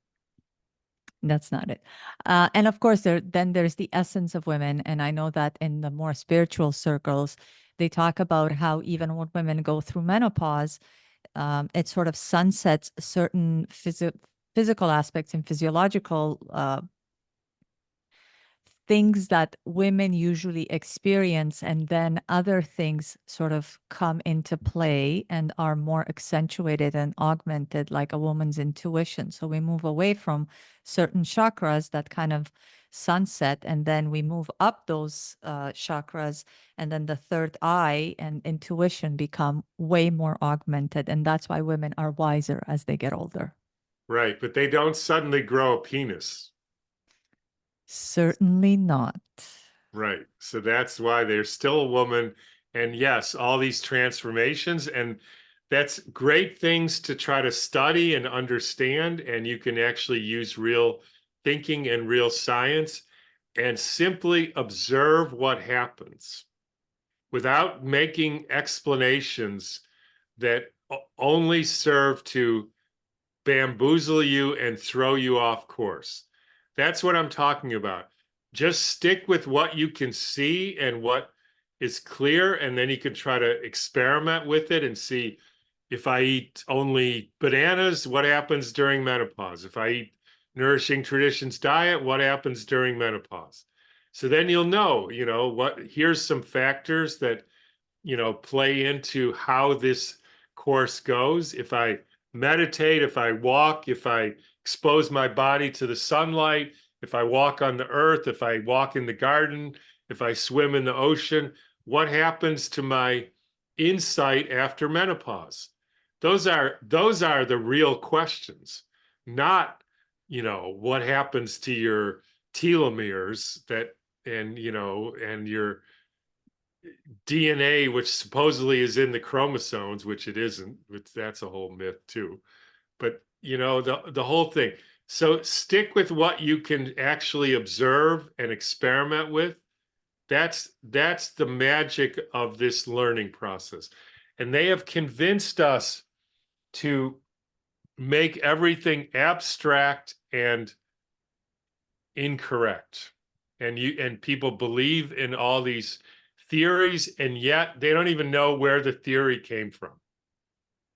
That's not it. And of course, there's the essence of women. And I know that in the more spiritual circles, they talk about how even when women go through menopause, it sort of sunsets certain physical aspects and physiological things that women usually experience, and then other things sort of come into play and are more accentuated and augmented, like a woman's intuition. So we move away from certain chakras that kind of sunset, and then we move up those chakras, and then the third eye and intuition become way more augmented, and that's why women are wiser as they get older. Right, but they don't suddenly grow a penis. Certainly not. Right. So that's why they're still a woman. And yes, all these transformations, and that's great things to try to study and understand. And you can actually use real thinking and real science and simply observe what happens without making explanations that only serve to bamboozle you and throw you off course. That's what I'm talking about. Just stick with what you can see and what is clear, and then you can try to experiment with it and see, if I eat only bananas, what happens during menopause? If I eat nourishing traditions diet, what happens during menopause? So then you'll know, here's some factors that play into how this course goes. If I meditate, if I walk, if I expose my body to the sunlight, if I walk on the earth, if I walk in the garden, if I swim in the ocean, what happens to my insight after menopause? Those are the real questions, not, what happens to your telomeres and your DNA, which supposedly is in the chromosomes, which it isn't, which that's a whole myth too. But the whole thing. So stick with what you can actually observe and experiment with. That's the magic of this learning process. And they have convinced us to make everything abstract and incorrect. And people believe in all these theories, and yet they don't even know where the theory came from.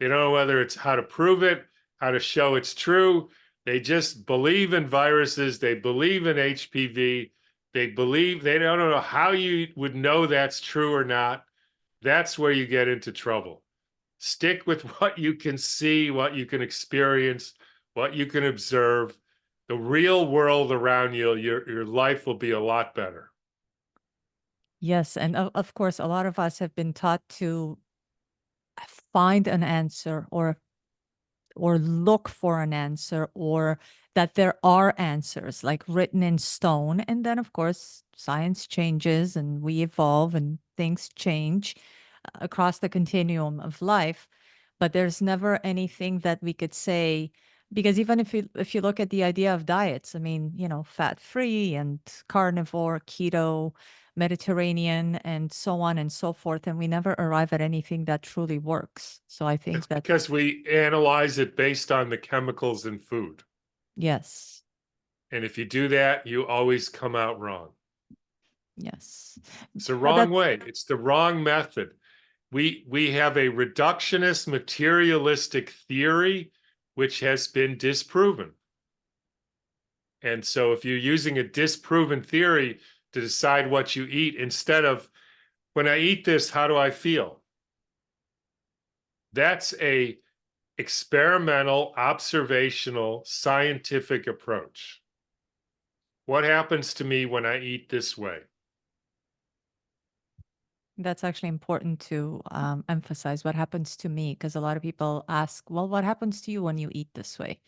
They don't know whether it's how to prove it, how to show it's true. They just believe in viruses. They believe in HPV. They don't know how you would know that's true or not. That's where you get into trouble. Stick with what you can see, what you can experience, what you can observe. The real world around you, your life will be a lot better. Yes, and of course, a lot of us have been taught to find an answer, or look for an answer, or that there are answers like written in stone. And then, of course, science changes and we evolve and things change across the continuum of life. But there's never anything that we could say, because even if you look at the idea of diets, I mean, fat free and carnivore, keto, Mediterranean, and so on and so forth, and we never arrive at anything that truly works. So I It's think that because we analyze it based on the chemicals in food. yes, And if you do that, you always come out wrong. yes, It's the but wrong way. It's the wrong method. we have a reductionist materialistic theory which has been disproven. And so if you're using a disproven theory to decide what you eat, instead of, when I eat this, how do I feel? That's a experimental, observational, scientific approach. What happens to me when I eat this way? That's actually important to emphasize what happens to me, because a lot of people ask, well, what happens to you when you eat this way?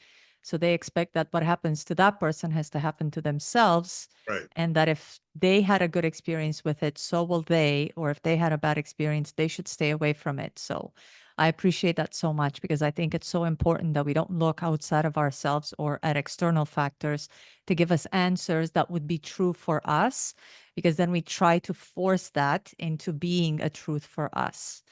So they expect that what happens to that person has to happen to themselves, Right. and that if they had a good experience with it, so will they, or if they had a bad experience, they should stay away from it. So I appreciate that so much, because I think it's so important that we don't look outside of ourselves or at external factors to give us answers that would be true for us, because then we try to force that into being a truth for us.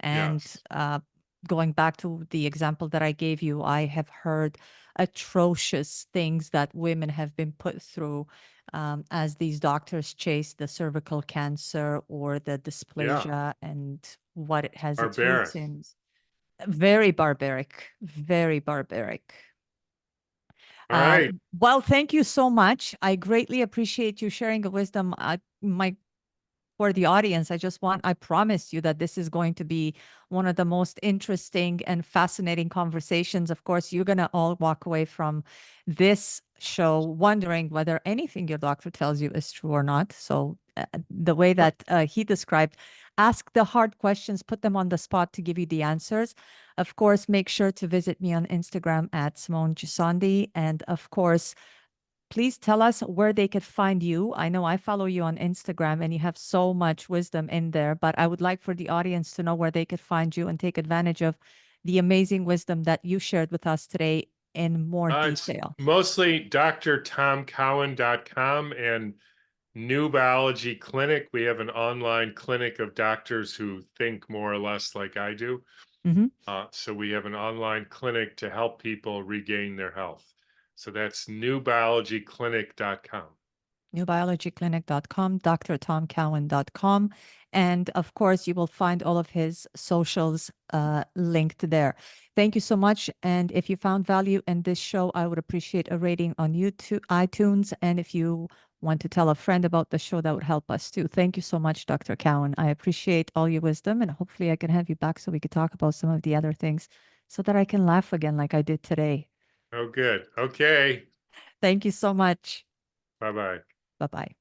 And Yes. going back to the example that I gave you, I have heard atrocious things that women have been put through as these doctors chase the cervical cancer or the Yeah. dysplasia and what it has its roots Barbaric. in. Very barbaric, very barbaric. All right. Well, thank you so much. I greatly appreciate you sharing the wisdom. My For the audience, I promise you that this is going to be one of the most interesting and fascinating conversations. Of course, you're going to all walk away from this show wondering whether anything your doctor tells you is true or not. So, the way that he described, ask the hard questions, put them on the spot to give you the answers. Of course, make sure to visit me on Instagram at Simone Gisandi. And of course, please tell us where they could find you. I know I follow you on Instagram and you have so much wisdom in there, but I would like for the audience to know where they could find you and take advantage of the amazing wisdom that you shared with us today in more It's detail. mostly drtomcowan.com and New Biology Clinic. We have an online clinic of doctors who think more or less like I do. Mhm. So we have an online clinic to help people regain their health. So that's newbiologyclinic.com. Newbiologyclinic.com, drtomcowan.com. And of course, you will find all of his socials linked there. Thank you so much. And if you found value in this show, I would appreciate a rating on YouTube, iTunes. And if you want to tell a friend about the show, that would help us too. Thank you so much, Dr. Cowan. I appreciate all your wisdom, and hopefully I can have you back so we could talk about some of the other things so that I can laugh again like I did today. Oh, good. Okay. Thank you so much. Bye bye. Bye bye.